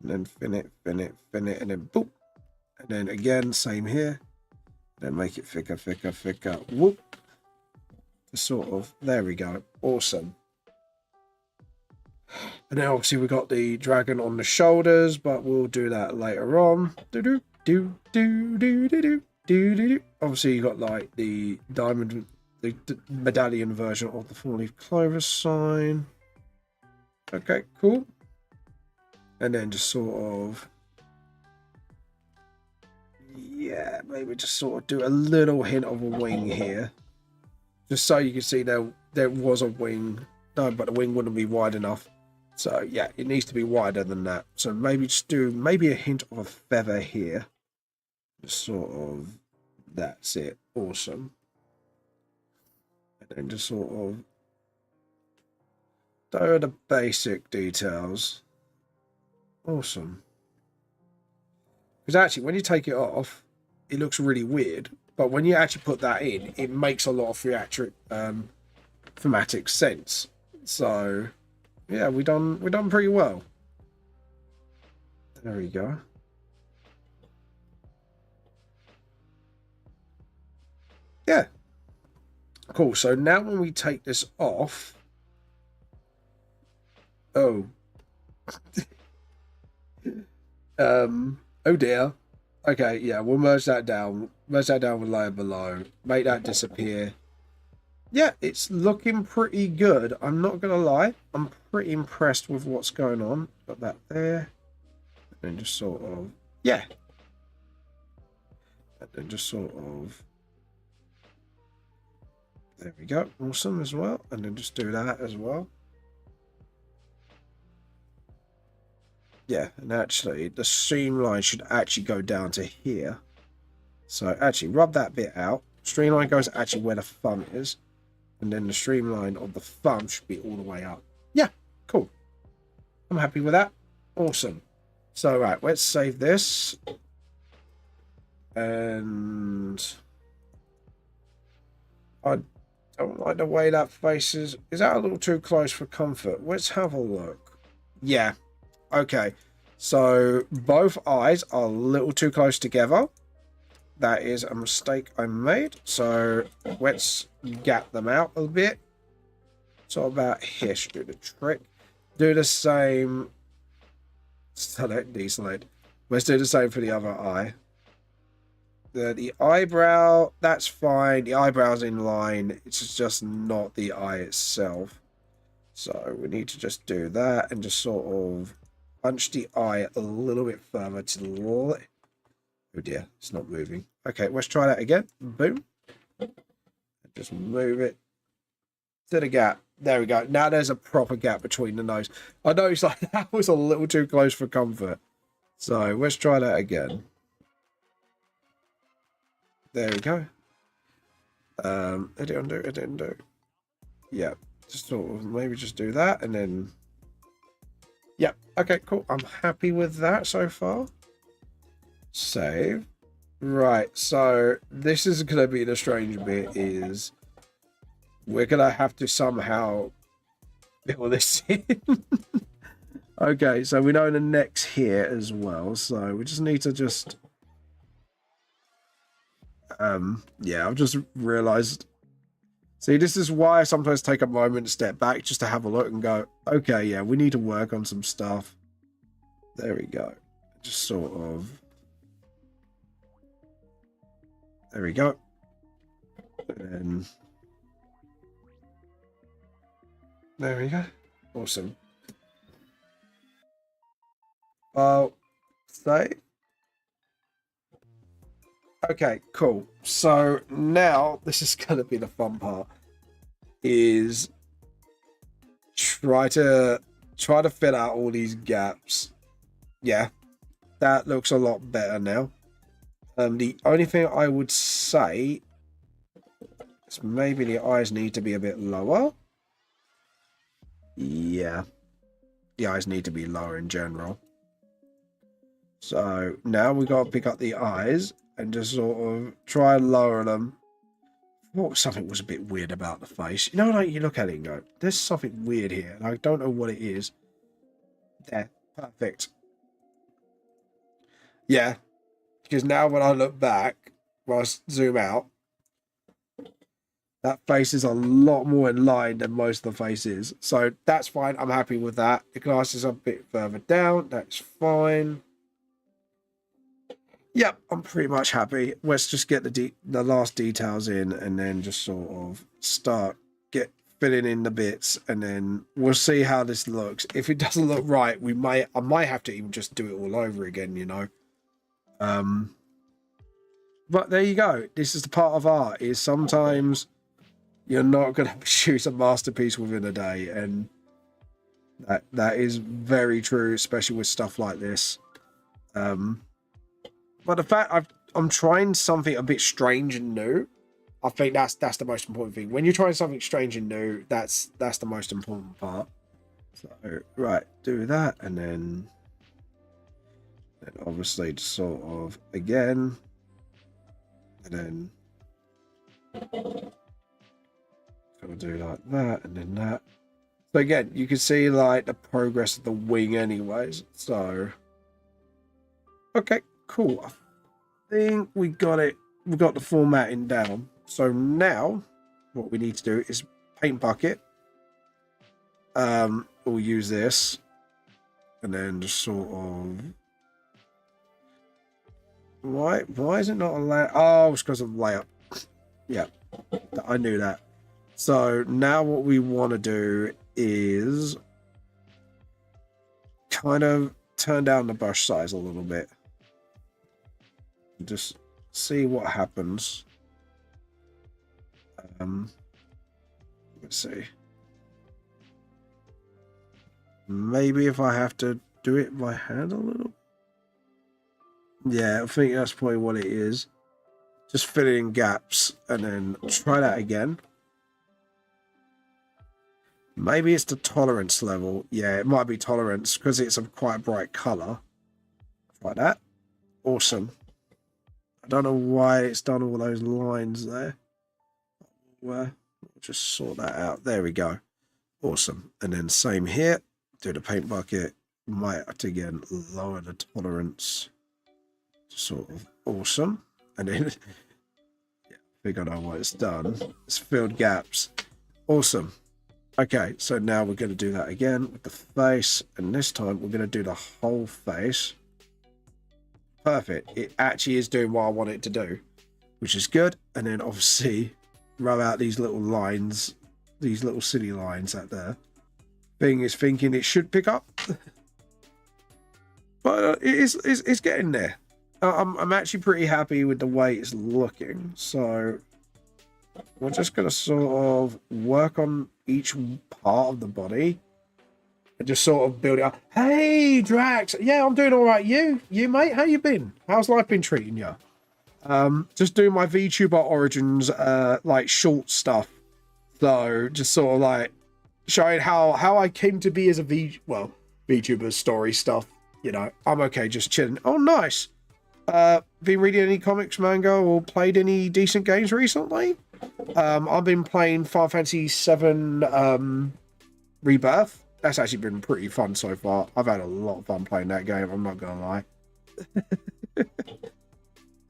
And then fin it, and then boop. And then again, same here. Then make it thicker. Whoop. Just sort of, there we go. Awesome. And then obviously we got the dragon on the shoulders, but we'll do that later on. Obviously you got like the diamond, the medallion version of the four-leaf clover sign. Okay, cool. And then just sort of, yeah, maybe just sort of do a little hint of a wing here, just so you can see there was a wing No, but the wing wouldn't be wide enough. So yeah, it needs to be wider than that. So maybe just do maybe a hint of a feather here. Just sort of, that's it. Awesome. And then just sort of, those are the basic details. Awesome. Because actually, when you take it off, it looks really weird. But when you actually put that in, it makes a lot of thematic sense. So yeah, we done pretty well. There we go. Yeah. Cool. So now when we take this off, oh, oh dear. Okay, yeah, we'll merge that down. Merge that down with layer below. Make that disappear. Yeah, it's looking pretty good. I'm not gonna lie. I'm pretty impressed with what's going on. Got that there. And then just sort of, yeah. And then just sort of, there we go. Awesome as well. And then just do that as well. Yeah, and actually the streamline should actually go down to here. So actually rub that bit out. Streamline goes actually where the thumb is. And then the streamline of the thumb should be all the way up. Yeah, cool. I'm happy with that. Awesome. So right, let's save this. And I don't like the way that faces. Is that a little too close for comfort? Let's have a look. Yeah. Okay. So both eyes are a little too close together. That is a mistake I made. So let's gap them out a bit. So about here should do the trick. Do the same. Select, deselect. Let's do the same for the other eye. The eyebrow, that's fine. The eyebrow's in line. It's just not the eye itself. So we need to just do that and just sort of punch the eye a little bit further to the wall. Oh dear, it's not moving. Okay, let's try that again. Boom. Just move it to the gap. There we go. Now there's a proper gap between the nose. I know it's like that was a little too close for comfort. So let's try that again. There we go. It didn't do. It didn't do. Yeah, just sort of maybe just do that and then. Yeah. Okay. Cool. I'm happy with that so far. Save. Right. So this is gonna be the strange bit. Is we're gonna have to somehow fill this in. Okay. So we know the neck's here as well. So we just need to just. Yeah, I've just realized. See, this is why I sometimes take a moment to step back just to have a look and go, okay, yeah, we need to work on some stuff. There we go. Just sort of. There we go. And there we go. Awesome. Save. Okay, cool. So now this is going to be the fun part. Is try to fill out all these gaps. Yeah, that looks a lot better now. The only thing I would say is maybe the eyes need to be a bit lower. Yeah, the eyes need to be lower in general. So now we got to pick up the eyes and just sort of try and lower them. Thought something was a bit weird about the face. You know, like you look at it and go, there's something weird here, and I don't know what it is. There, perfect. Yeah, because now when I look back, when I zoom out, that face is a lot more in line than most of the faces. So that's fine. I'm happy with that. The glasses are a bit further down. That's fine. Yep, I'm pretty much happy. Let's just get the last details in and then just sort of start filling in the bits, and then we'll see how this looks. If it doesn't look right, I might have to even just do it all over again, you know. But there you go. This is the part of art, is sometimes You're not going to produce a masterpiece within a day, and that is very true, especially with stuff like this. But the fact I'm trying something a bit strange and new, I think that's the most important thing. When you're trying something strange and new, that's the most important part. So right, do that, and then obviously just sort of again, and then gonna do like that, and then that. So again, you can see like the progress of the wing, anyways. So okay, cool. I think we got it. We got the formatting down. So now, what we need to do is paint bucket. We'll use this, and then just sort of. Why is it not a layout? Oh, it's because of layout. Yeah, I knew that. So now what we want to do is kind of turn down the brush size a little bit. Just see what happens. Let's see. Maybe if I have to do it by hand a little. Yeah, I think that's probably what it is. Just fill in gaps and then try that again. Maybe it's the tolerance level. Yeah, it might be tolerance because it's a quite bright color. Try that. Awesome. I don't know why it's done all those lines there. Well, just sort that out. There we go. Awesome. And then same here. Do the paint bucket. Might have to again lower the tolerance. Sort of awesome. And then yeah, I think I know what it's done. It's filled gaps. Awesome. Okay, so now we're going to do that again with the face, and this time we're going to do the whole face. Perfect. It actually is doing what I want it to do, which is good. And then obviously rub out these little lines, these little silly lines out there. Thing is thinking it should pick up, but it's getting there. I'm actually pretty happy with the way it's looking. So we're just going to sort of work on each part of the body and just sort of build it up. Hey, Drax. Yeah, I'm doing all right. You, mate, how you been? How's life been treating you? Just doing my VTuber origins, like short stuff. So just sort of like showing how I came to be as a VTuber story stuff. You know, I'm okay, just chilling. Oh, nice. Been reading any comics, manga, or played any decent games recently? I've been playing Final Fantasy VII Rebirth. That's actually been pretty fun so far. I've had a lot of fun playing that game, I'm not gonna lie.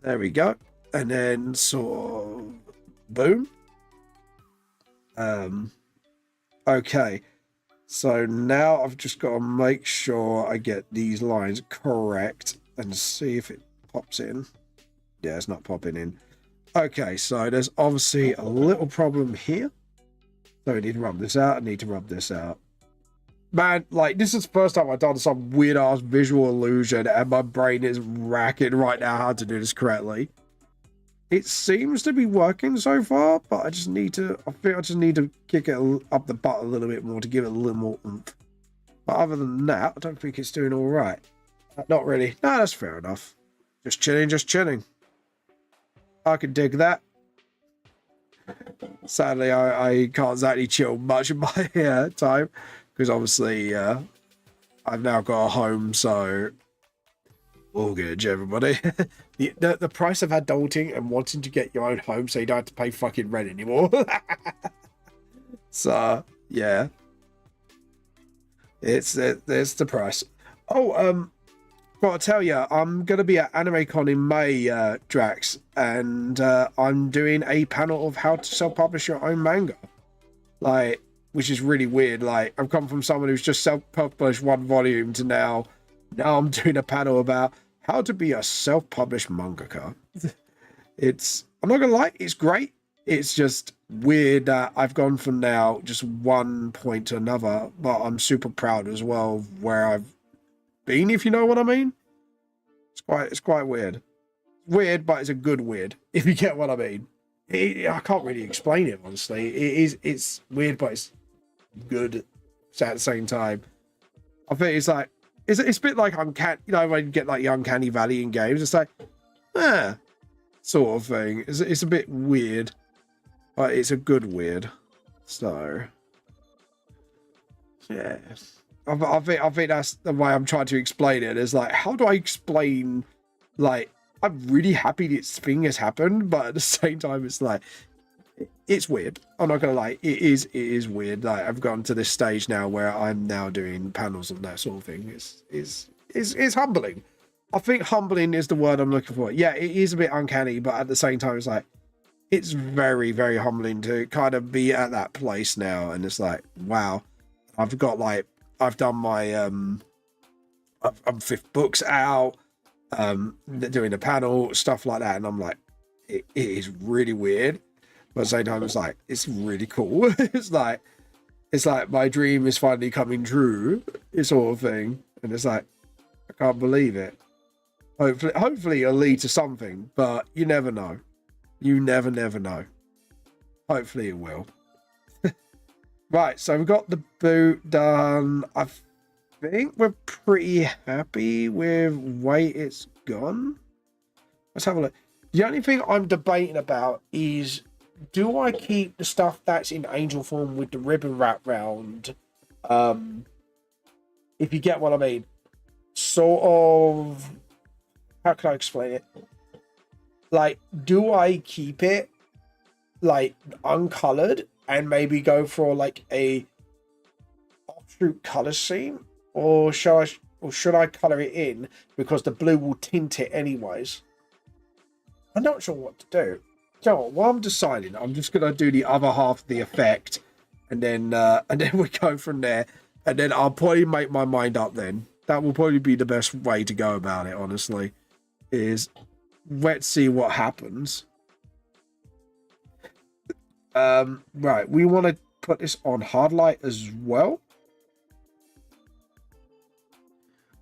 There we go. And then sort of boom. Okay. So now I've just got to make sure I get these lines correct and see if it pops in. Yeah, it's not popping in. Okay, so there's obviously a little problem here. So I need to rub this out. I need to rub this out. Man, like, this is the first time I've done some weird-ass visual illusion, and my brain is racking right now how to do this correctly. It seems to be working so far, but I think I just need to kick it up the butt a little bit more to give it a little more oomph. But other than that, I don't think it's doing all right. Not really. No, that's fair enough. Just chilling, just chilling. I can dig that. Sadly, I can't exactly chill much in my time, because obviously I've now got a home, so all good, everybody. the price of adulting and wanting to get your own home so you don't have to pay fucking rent anymore. So yeah, it's the price. Oh, gotta tell you, I'm gonna be at AnimeCon in May, Drax, and I'm doing a panel of how to self-publish your own manga, like, which is really weird. Like, I've come from someone who's just self-published one volume to now I'm doing a panel about how to be a self-published mangaka. I'm not gonna lie, it's great. It's just weird that I've gone from now just one point to another, but I'm super proud as well of where I've been, if you know what I mean. It's quite weird. Weird, but it's a good weird, if you get what I mean. I can't really explain it, honestly. It's weird, but it's good at the same time. I think it's like, it's a bit like uncanny, you know, when you get like the uncanny valley in games, it's like, sort of thing. It's a bit weird, but it's a good weird. So, yeah. I think that's the way I'm trying to explain it. Is like, how do I explain, like, I'm really happy this thing has happened, but at the same time, it's like, it's weird. I'm not gonna lie, it is weird. Like, I've gotten to this stage now where I'm now doing panels and that sort of thing. It's humbling. I think humbling is the word I'm looking for. Yeah, it is a bit uncanny, but at the same time, it's like, it's very, very humbling to kind of be at that place now. And it's like, wow, I've got like, I've done my I'm 5th books out, doing a panel, stuff like that, and I'm like, it is really weird, but at the same time, it's like, it's really cool. it's like my dream is finally coming true, this sort of thing, and it's like, I can't believe it. Hopefully it'll lead to something, but you never know. You never know. Hopefully it will. Right, so we've got the boot done. I think we're pretty happy with way it's gone. Let's have a look. The only thing I'm debating about is, do I keep the stuff that's in angel form with the ribbon wrap round? If you get what I mean. Sort of, how can I explain it? Like, do I keep it like uncolored and maybe go for like a offshoot color scheme, or should I color it in because the blue will tint it anyways? I'm not sure what to do. So while I'm deciding, I'm just gonna do the other half of the effect, and then we go from there, and then I'll probably make my mind up then. That will probably be the best way to go about it, honestly, is let's see what happens. Right, we want to put this on hard light as well.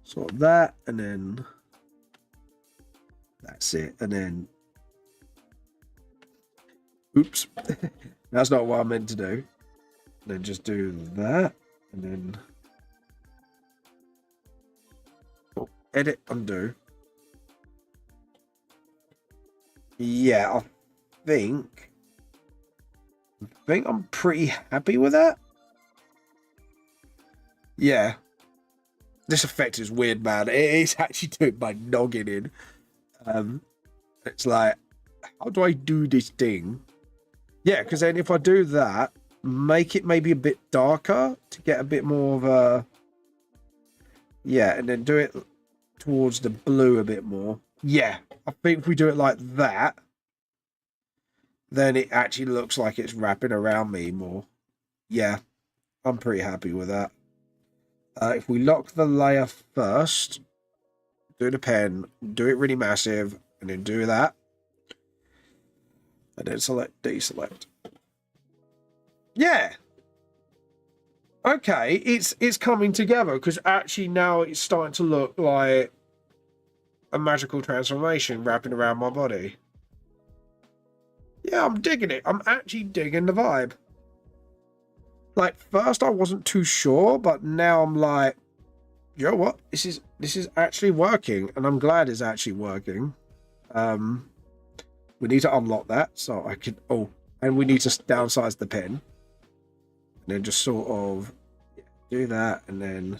So that, and then that's it, and then oops, that's not what I meant to do. And then just do that, and then edit, undo. Yeah, I think I'm pretty happy with that. Yeah. This effect is weird, man. It is actually doing my noggin in. It's like, how do I do this thing? Yeah, because then if I do that, make it maybe a bit darker to get a bit more of a... Yeah, and then do it towards the blue a bit more. Yeah, I think if we do it like that, then it actually looks like it's wrapping around me more. Yeah, I'm pretty happy with that. If we lock the layer first, do the pen, do it really massive, and then do that. And then select, deselect. Yeah. Okay, it's coming together, because actually now it's starting to look like a magical transformation wrapping around my body. Yeah, I'm digging it. I'm actually digging the vibe. Like, first I wasn't too sure, but now I'm like, you know what? This is actually working, and I'm glad it's actually working. We need to unlock that so I can... Oh, and we need to downsize the pen. And then just sort of do that, and then...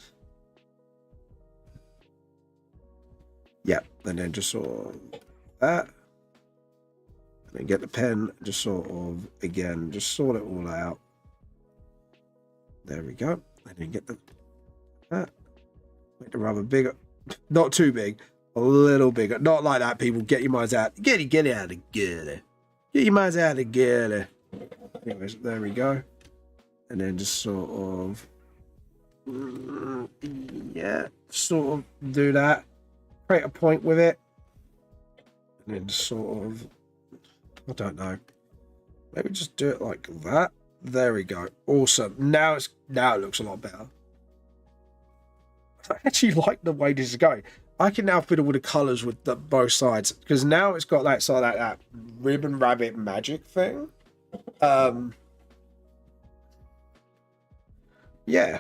Yeah, and then just sort of that. And then get the pen, just sort of, again, just sort it all out. There we go. And then get the... That. Make the rubber bigger. Not too big. A little bigger. Not like that, people. Get your minds out. Get out of gear. Get your minds out of gear. Anyways, there we go. And then just sort of... Yeah, sort of do that. Create a point with it. And then just sort of... I don't know. Maybe just do it like that. There we go. Awesome. Now it looks a lot better. I actually like the way this is going. I can now fiddle with the colours with both sides because now it's got that sort of that ribbon rabbit magic thing. Yeah,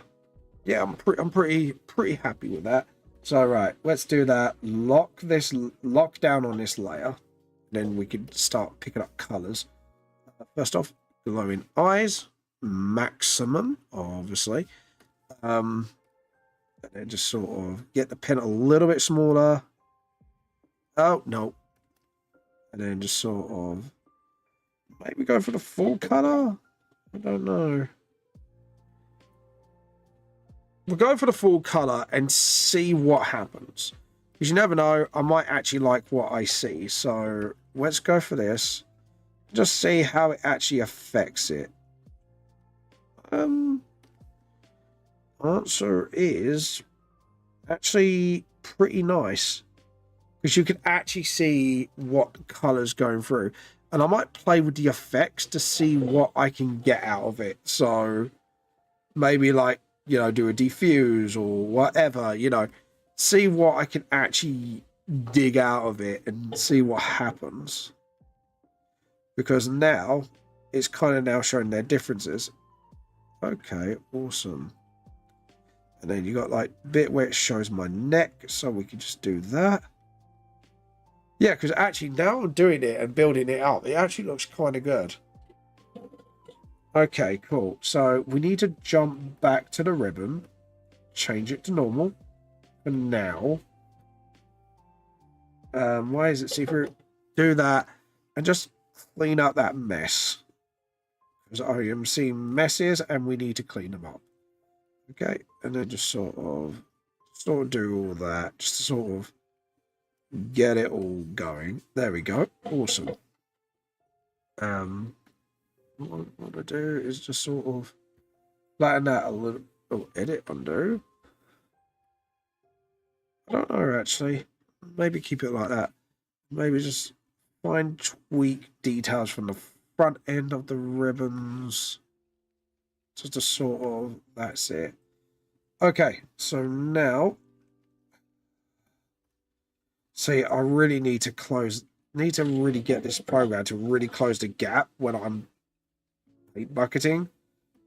yeah, I'm pretty happy with that. So right, let's do that. Lock down on this layer, then we can start picking up colours. First off, glowing eyes, maximum, obviously. And then just sort of get the pen a little bit smaller. Oh no, and then just sort of maybe go for the full color. I don't know. We'll go for the full color and see what happens. Because you never know, I might actually like what I see. So let's go for this. Just see how it actually affects it. Answer is actually pretty nice. Because you can actually see what color's going through. And I might play with the effects to see what I can get out of it. So maybe like, you know, do a diffuse or whatever, you know, see what I can actually dig out of it and see what happens. Because now it's kind of now showing their differences. Okay, awesome. And then you got like a bit where it shows my neck, so we can just do that. Yeah, because actually now I'm doing it and building it up, it actually looks kind of good. Okay, cool. So we need to jump back to the ribbon, change it to normal. And now, why is it see-through? Do that and just clean up that mess. Because I am seeing messes and we need to clean them up. Okay, and then just sort of do all that, just to sort of get it all going. There we go. Awesome. What I do is just sort of flatten that a little. Oh, edit, undo. I don't know actually. Maybe keep it like that. Maybe just fine tweak details from the front end of the ribbons. Just to sort of, that's it. Okay, so now, see, I really need to really get this program to really close the gap when I'm bucketing.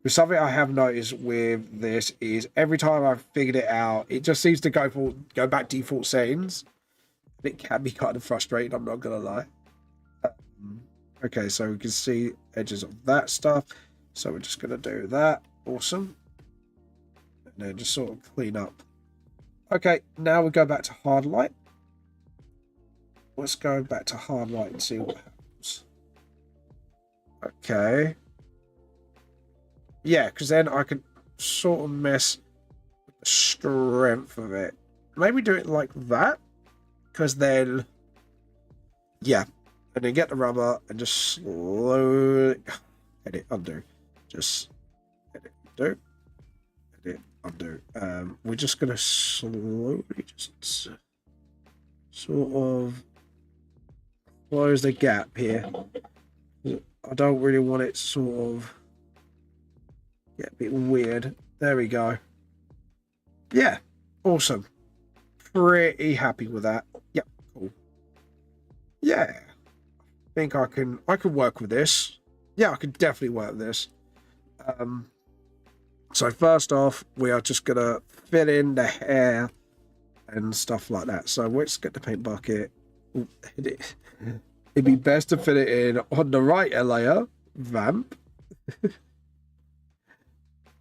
But something I have noticed with this is every time I've figured it out, it just seems to go back default settings. It can be kind of frustrating, I'm not gonna lie. Okay, so we can see edges of that stuff. So we're just gonna do that. Awesome. And then just sort of clean up. Okay, now we go back to hard light. Let's go back to hard light and see what happens. Okay. Yeah, because then I can sort of mess with the strength of it. Maybe do it like that. Because then, yeah. And then get the rubber and just slowly edit, undo. Just edit, undo. Edit, undo. We're just going to slowly just sort of close the gap here. I don't really want it to sort of get a bit weird. There we go. Yeah, awesome. Pretty happy with that. Yep, cool. Yeah, I think I can work with this. Yeah, I can definitely work with this. So first off, we are just gonna fill in the hair and stuff like that. So let's get the paint bucket. Ooh, it'd be best to fit it in on the right layer. Vamp.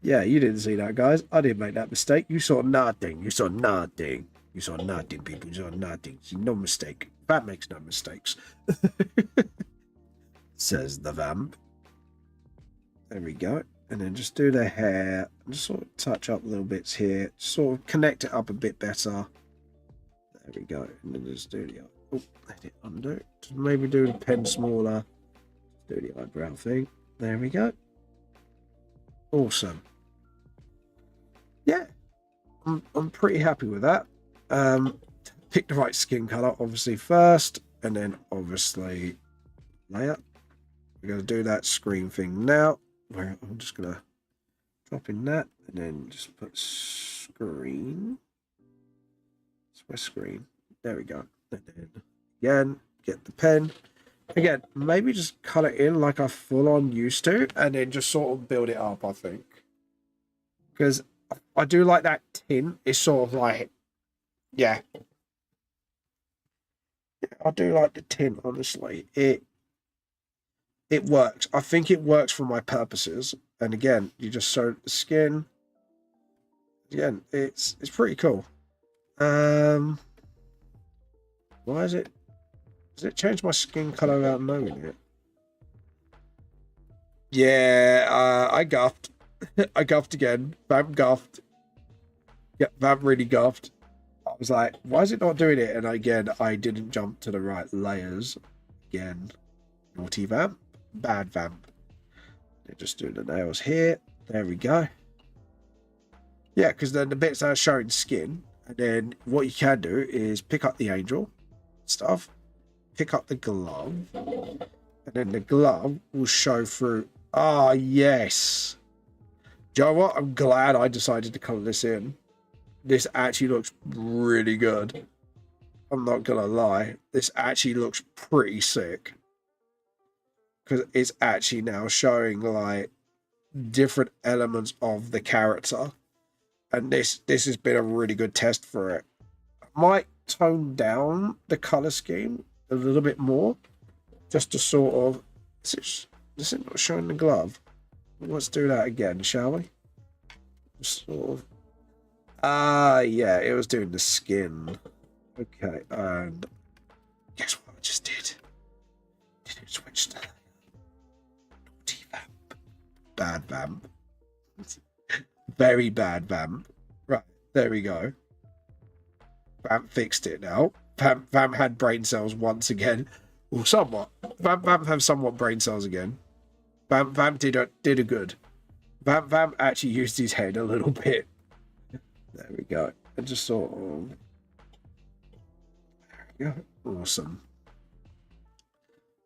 Yeah, you didn't see that, guys. I didn't make that mistake. You saw nothing. You saw nothing. You saw nothing, people. You saw nothing. See, no mistake. Vamp makes no mistakes. Says the vamp. There we go. And then just do the hair. And just sort of touch up little bits here. Sort of connect it up a bit better. There we go. And then just do the... Oh, let it undo. Just maybe do the pen smaller. Do the eyebrow thing. There we go. Awesome. Yeah. I'm pretty happy with that. Pick the right skin color, obviously, first. And then, obviously, layer. We're going to do that screen thing now. Where I'm just going to drop in that. And then just put screen. my screen? There we go. And then again, get the pen. Again, maybe just cut it in like I full on used to, and then just sort of build it up, I think. Because I do like that tint. It's sort of like, yeah. I do like the tint, honestly. It works. I think it works for my purposes. And again, you just sew the skin. Again, it's pretty cool. Why is it? Does it change my skin color without knowing it? Yeah, I guffed. I guffed again. Vamp guffed. Yeah, Vamp really guffed. I was like, why is it not doing it? And again, I didn't jump to the right layers. Again, naughty Vamp. Bad Vamp. They're just doing the nails here. There we go. Yeah, because then the bits that are showing skin. And then what you can do is pick up the angel stuff. Pick up the glove. And then the glove will show through. Ah, yes. Do you know what? I'm glad I decided to color this in. This actually looks really good. I'm not going to lie. This actually looks pretty sick. Because it's actually now showing like different elements of the character. And this has been a really good test for it. I might tone down the color scheme a little bit more. Just to sort of... Is it not showing the glove? Let's do that again, shall we? Just sort of... yeah, it was doing the skin. Okay, and... Guess what I just did? Did it switch to... Naughty Vamp. Bad Vamp. Very bad Vamp. Right, there we go. Vamp fixed it now. Vamp had brain cells once again. Well, somewhat. Vamp have somewhat brain cells again. Vamp did a good. Vamp actually used his head a little bit. There we go. And just sort of... There we go. Awesome.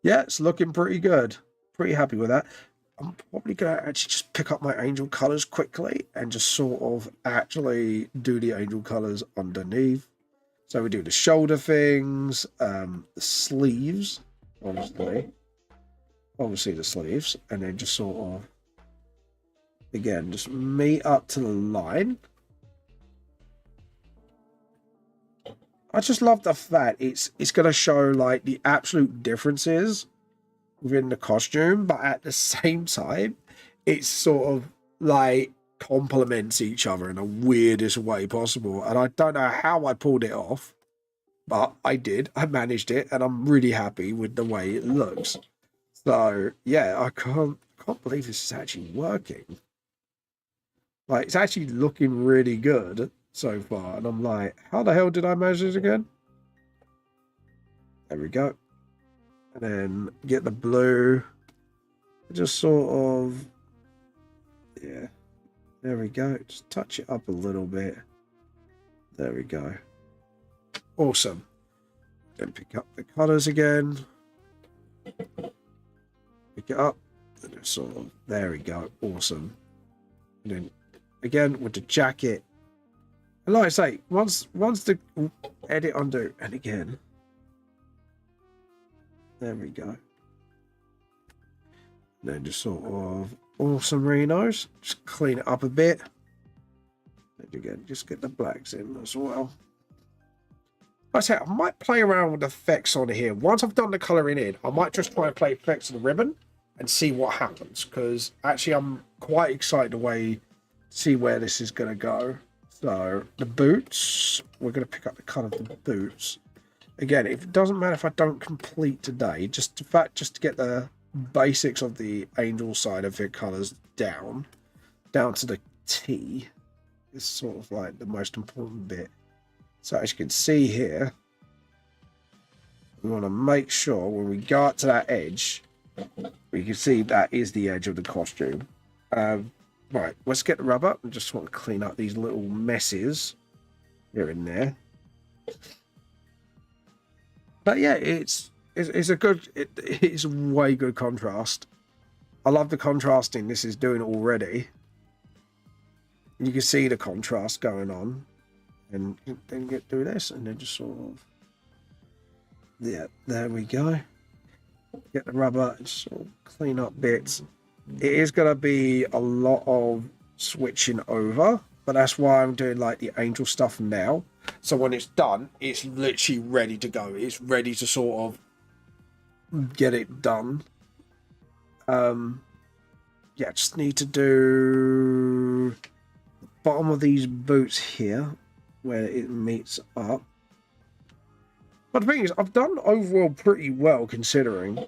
Yeah, it's looking pretty good. Pretty happy with that. I'm probably going to actually just pick up my angel colors quickly and just sort of actually do the angel colors underneath. So we do the shoulder things, the sleeves, obviously the sleeves, and then just sort of, again, just meet up to the line. I just love the fact it's going to show like the absolute differences within the costume, but at the same time, it's sort of like complements each other in the weirdest way possible. And I don't know how I pulled it off, but I did. I managed it, and I'm really happy with the way it looks. So yeah, I can't believe this is actually working. Like, it's actually looking really good so far, and I'm like, how the hell did I manage this again? There we go. And then get the blue. Just sort of, yeah. There we go. Just touch it up a little bit. There we go. Awesome. Then pick up the colors again. Pick it up. And just sort of, there we go. Awesome. And then again with the jacket. And like I say, once the edit undo, and again. There we go. And then just sort of awesome Renos. Just clean it up a bit. And again, just get the blacks in as well. Like I say, I might play around with the effects on here. Once I've done the colouring in, I might just try and play effects on the ribbon and see what happens. Because actually, I'm quite excited to see where this is going to go. So the boots, we're going to pick up the colour of the boots. Again, it doesn't matter if I don't complete today, just to get the basics of the angel side of it colours down to the T is sort of like the most important bit. So as you can see here, we want to make sure when we go up to that edge, we can see that is the edge of the costume. Right, let's get the rubber. I just want to clean up these little messes here and there. But yeah, it's a way good contrast. I love the contrasting this is doing already. You can see the contrast going on. and then get through this, and then just sort of, yeah, there we go. Get the rubber, and sort of clean up bits. It is going to be a lot of switching over, but that's why I'm doing like the angel stuff now. So when it's done, it's literally ready to go. It's ready to sort of get it done. Yeah, just need to do the bottom of these boots here where it meets up. But the thing is, I've done overall pretty well considering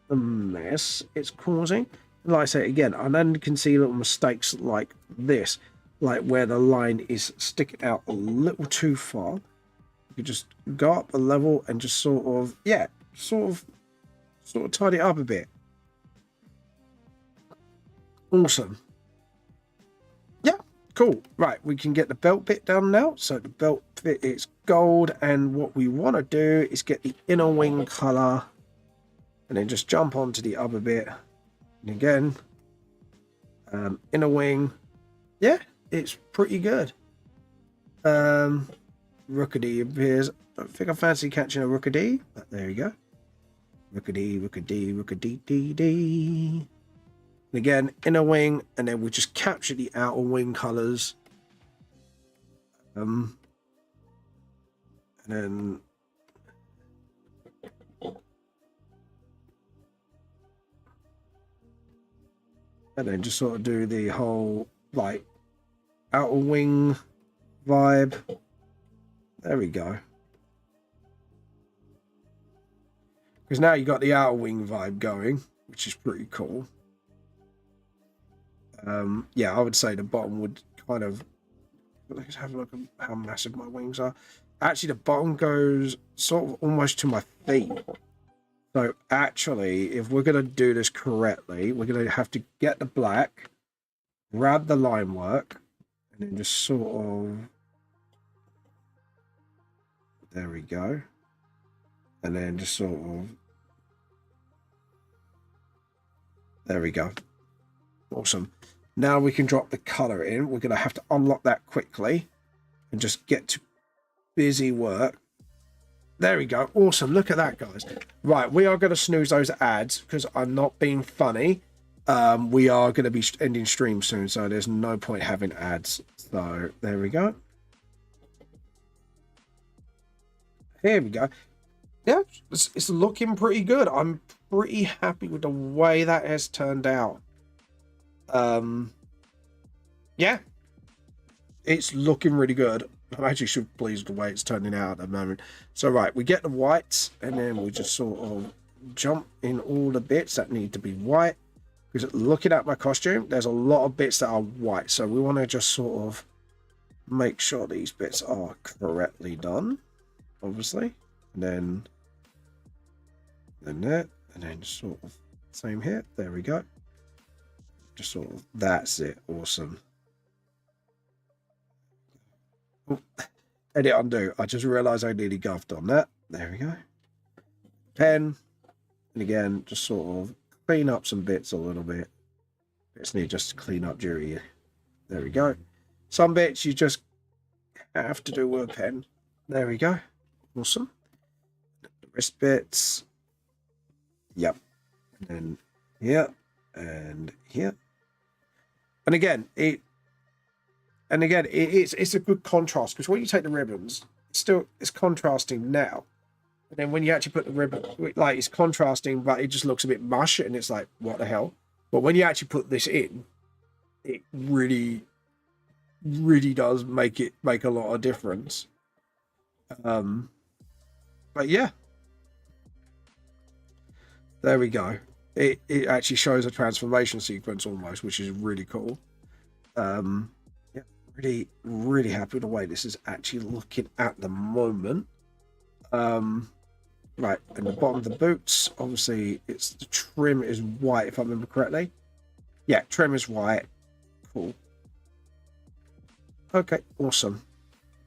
the mess it's causing. And like I say again, I then can see little mistakes like this, like where the line is sticking out a little too far. You could just go up a level and just sort of, yeah, sort of tidy it up a bit. Awesome. Yeah, cool. Right, we can get the belt bit done now. So the belt bit is gold, and what we want to do is get the inner wing color, and then just jump onto the other bit. And again, inner wing. Yeah, it's pretty good. Rookedy appears. I don't think I fancy catching a Rookedy, but there you go. Rookedy. And again, inner wing, and then we just capture the outer wing colors. And then just sort of do the whole like outer wing vibe. There we go. Because now you got the outer wing vibe going, which is pretty cool. Yeah, I would say the bottom would kind of, let's have a look at how massive my wings are. Actually, the bottom goes sort of almost to my feet. So actually, if we're going to do this correctly, we're going to have to get the black, grab the line work, and then just sort of, there we go. And then just sort of, there we go. Awesome. Now we can drop the color in. We're going to have to unlock that quickly and just get to busy work. There we go. Awesome. Look at that, guys. Right, we are going to snooze those ads because I'm not being funny. We are going to be ending stream soon, so there's no point having ads. So there we go. Here we go. Yeah, it's looking pretty good. I'm pretty happy with the way that has turned out. Yeah, it's looking really good. I'm actually super pleased with the way it's turning out at the moment. So right, we get the whites, and then we just sort of jump in all the bits that need to be white. Because looking at my costume, there's a lot of bits that are white, so we want to just sort of make sure these bits are correctly done, obviously. And then that, and then sort of same here. There we go. Just sort of, that's it. Awesome. Oh, edit undo. I just realized I nearly guffed on that. There we go. Pen. And again, just sort of clean up some bits a little bit. Bits need just to clean up during. There we go. Some bits you just have to do with a pen. There we go. Awesome. The wrist bits. Yep. And then here and here. And again, it's a good contrast because when you take the ribbons, it's contrasting now. And then when you actually put the ribbon, like it's contrasting, but it just looks a bit mush, and it's like, what the hell? But when you actually put this in, it really, really does make a lot of difference. But yeah, there we go. It actually shows a transformation sequence almost, which is really cool. Yeah, really, really happy with the way this is actually looking at the moment. Right, and the bottom of the boots, obviously, the trim is white, if I remember correctly. Yeah, trim is white. Cool. Okay, awesome.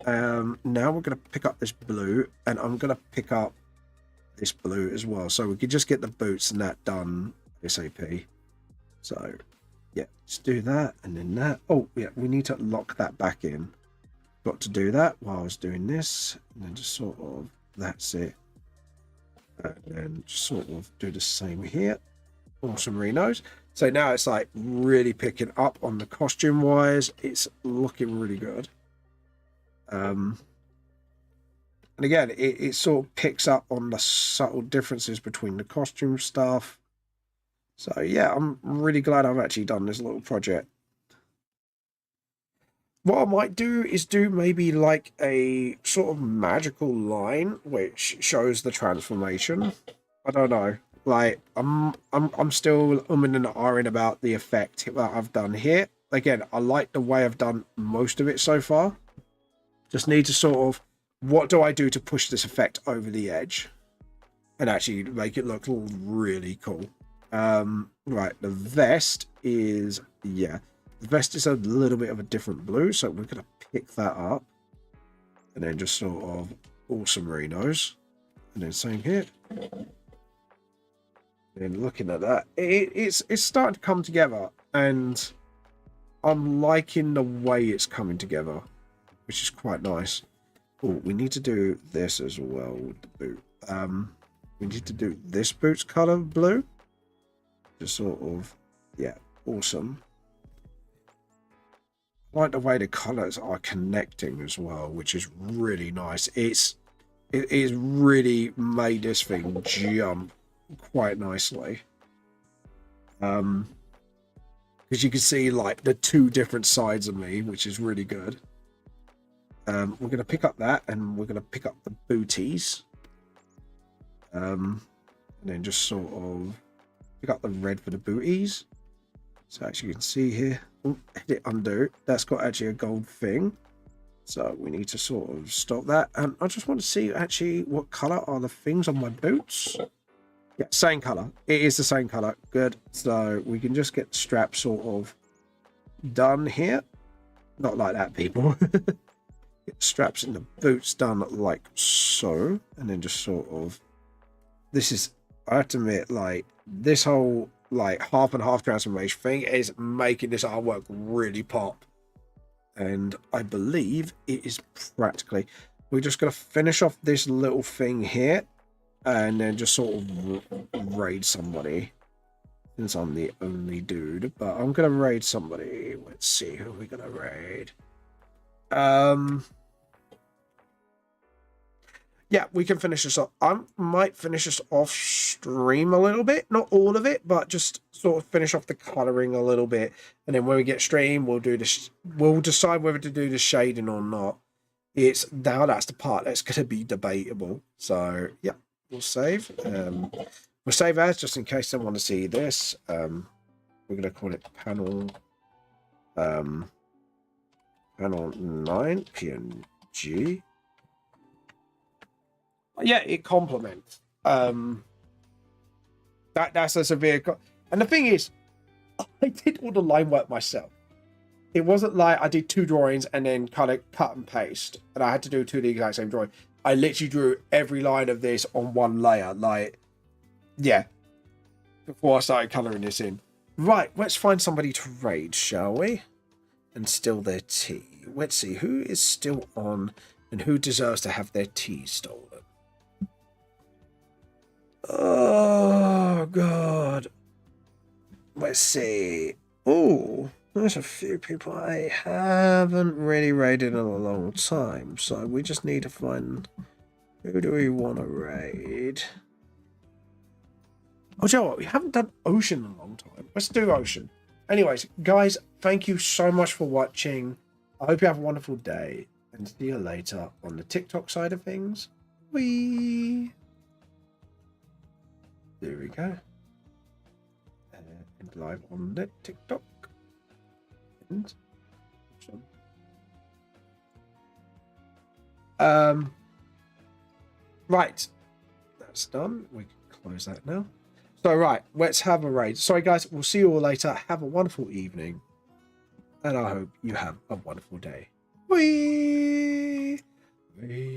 Now we're going to pick up this blue, and I'm going to pick up this blue as well. So we could just get the boots and that done ASAP. So, yeah, let's do that and then that. Oh yeah, we need to lock that back in. Got to do that while I was doing this, and then just sort of, that's it. And then just sort of do the same here. Awesome Renos. So now it's like really picking up on the costume wise. It's looking really good. And again, it sort of picks up on the subtle differences between the costume stuff. So yeah, I'm really glad I've actually done this little project. What I might do is do maybe like a sort of magical line which shows the transformation. I don't know. Like I'm still umming and ahhing about the effect that I've done here. Again, I like the way I've done most of it so far. Just need to sort of, what do I do to push this effect over the edge and actually make it look really cool. Right, the vest is, yeah, the vest is a little bit of a different blue, so we're gonna pick that up and then just sort of awesome Renos, and then same here. And looking at that, it's starting to come together, and I'm liking the way it's coming together, which is quite nice. Oh, we need to do this as well with the boot. We need to do this boot's color blue. Just sort of, yeah, awesome. I like the way the colors are connecting as well, which is really nice. It is really made this thing jump quite nicely. Because you can see like the two different sides of me, which is really good. We're going to pick up that, and we're going to pick up the booties. And then just sort of pick up the red for the booties. So as you can see here, hit undo. That's got actually a gold thing. So we need to sort of stop that. And I just want to see actually what color are the things on my boots. Yeah, same color. It is the same color. Good. So we can just get the strap sort of done here. Not like that, people. Get the straps in the boots done like so. And then just sort of, this is, I have to admit, like this whole like half and half transformation thing is making this artwork really pop. And I believe it is practically, we're just going to finish off this little thing here and then just sort of raid somebody, since I'm the only dude. But I'm going to raid somebody. Let's see who we're going to raid. Yeah, we can finish this off. I might finish this off stream a little bit. Not all of it, but just sort of finish off the colouring a little bit. And then when we get stream, we'll do this. We'll decide whether to do the shading or not. It's now that's the part that's going to be debatable. So, yeah, we'll save. We'll save as just in case they want to see this. We're going to call it panel 9 PNG. Yeah, it complements. That's a severe. And the thing is, I did all the line work myself. It wasn't like I did 2 drawings and then kind of cut and paste, and I had to do 2 of the exact same drawing. I literally drew every line of this on 1 layer. Like, yeah, before I started colouring this in. Right, let's find somebody to raid, shall we? And steal their tea. Let's see who is still on and who deserves to have their tea stolen. Oh, God. Let's see. Oh, there's a few people I haven't really raided in a long time. So we just need to find, who do we want to raid? Oh, Joe, we haven't done Ocean in a long time. Let's do Ocean. Anyways, guys, thank you so much for watching. I hope you have a wonderful day. And see you later on the TikTok side of things. Whee! There we go. And live on the TikTok. And right. That's done. We can close that now. So right, let's have a raid. Sorry guys, we'll see you all later. Have a wonderful evening. And I hope you have a wonderful day. Bye. Bye.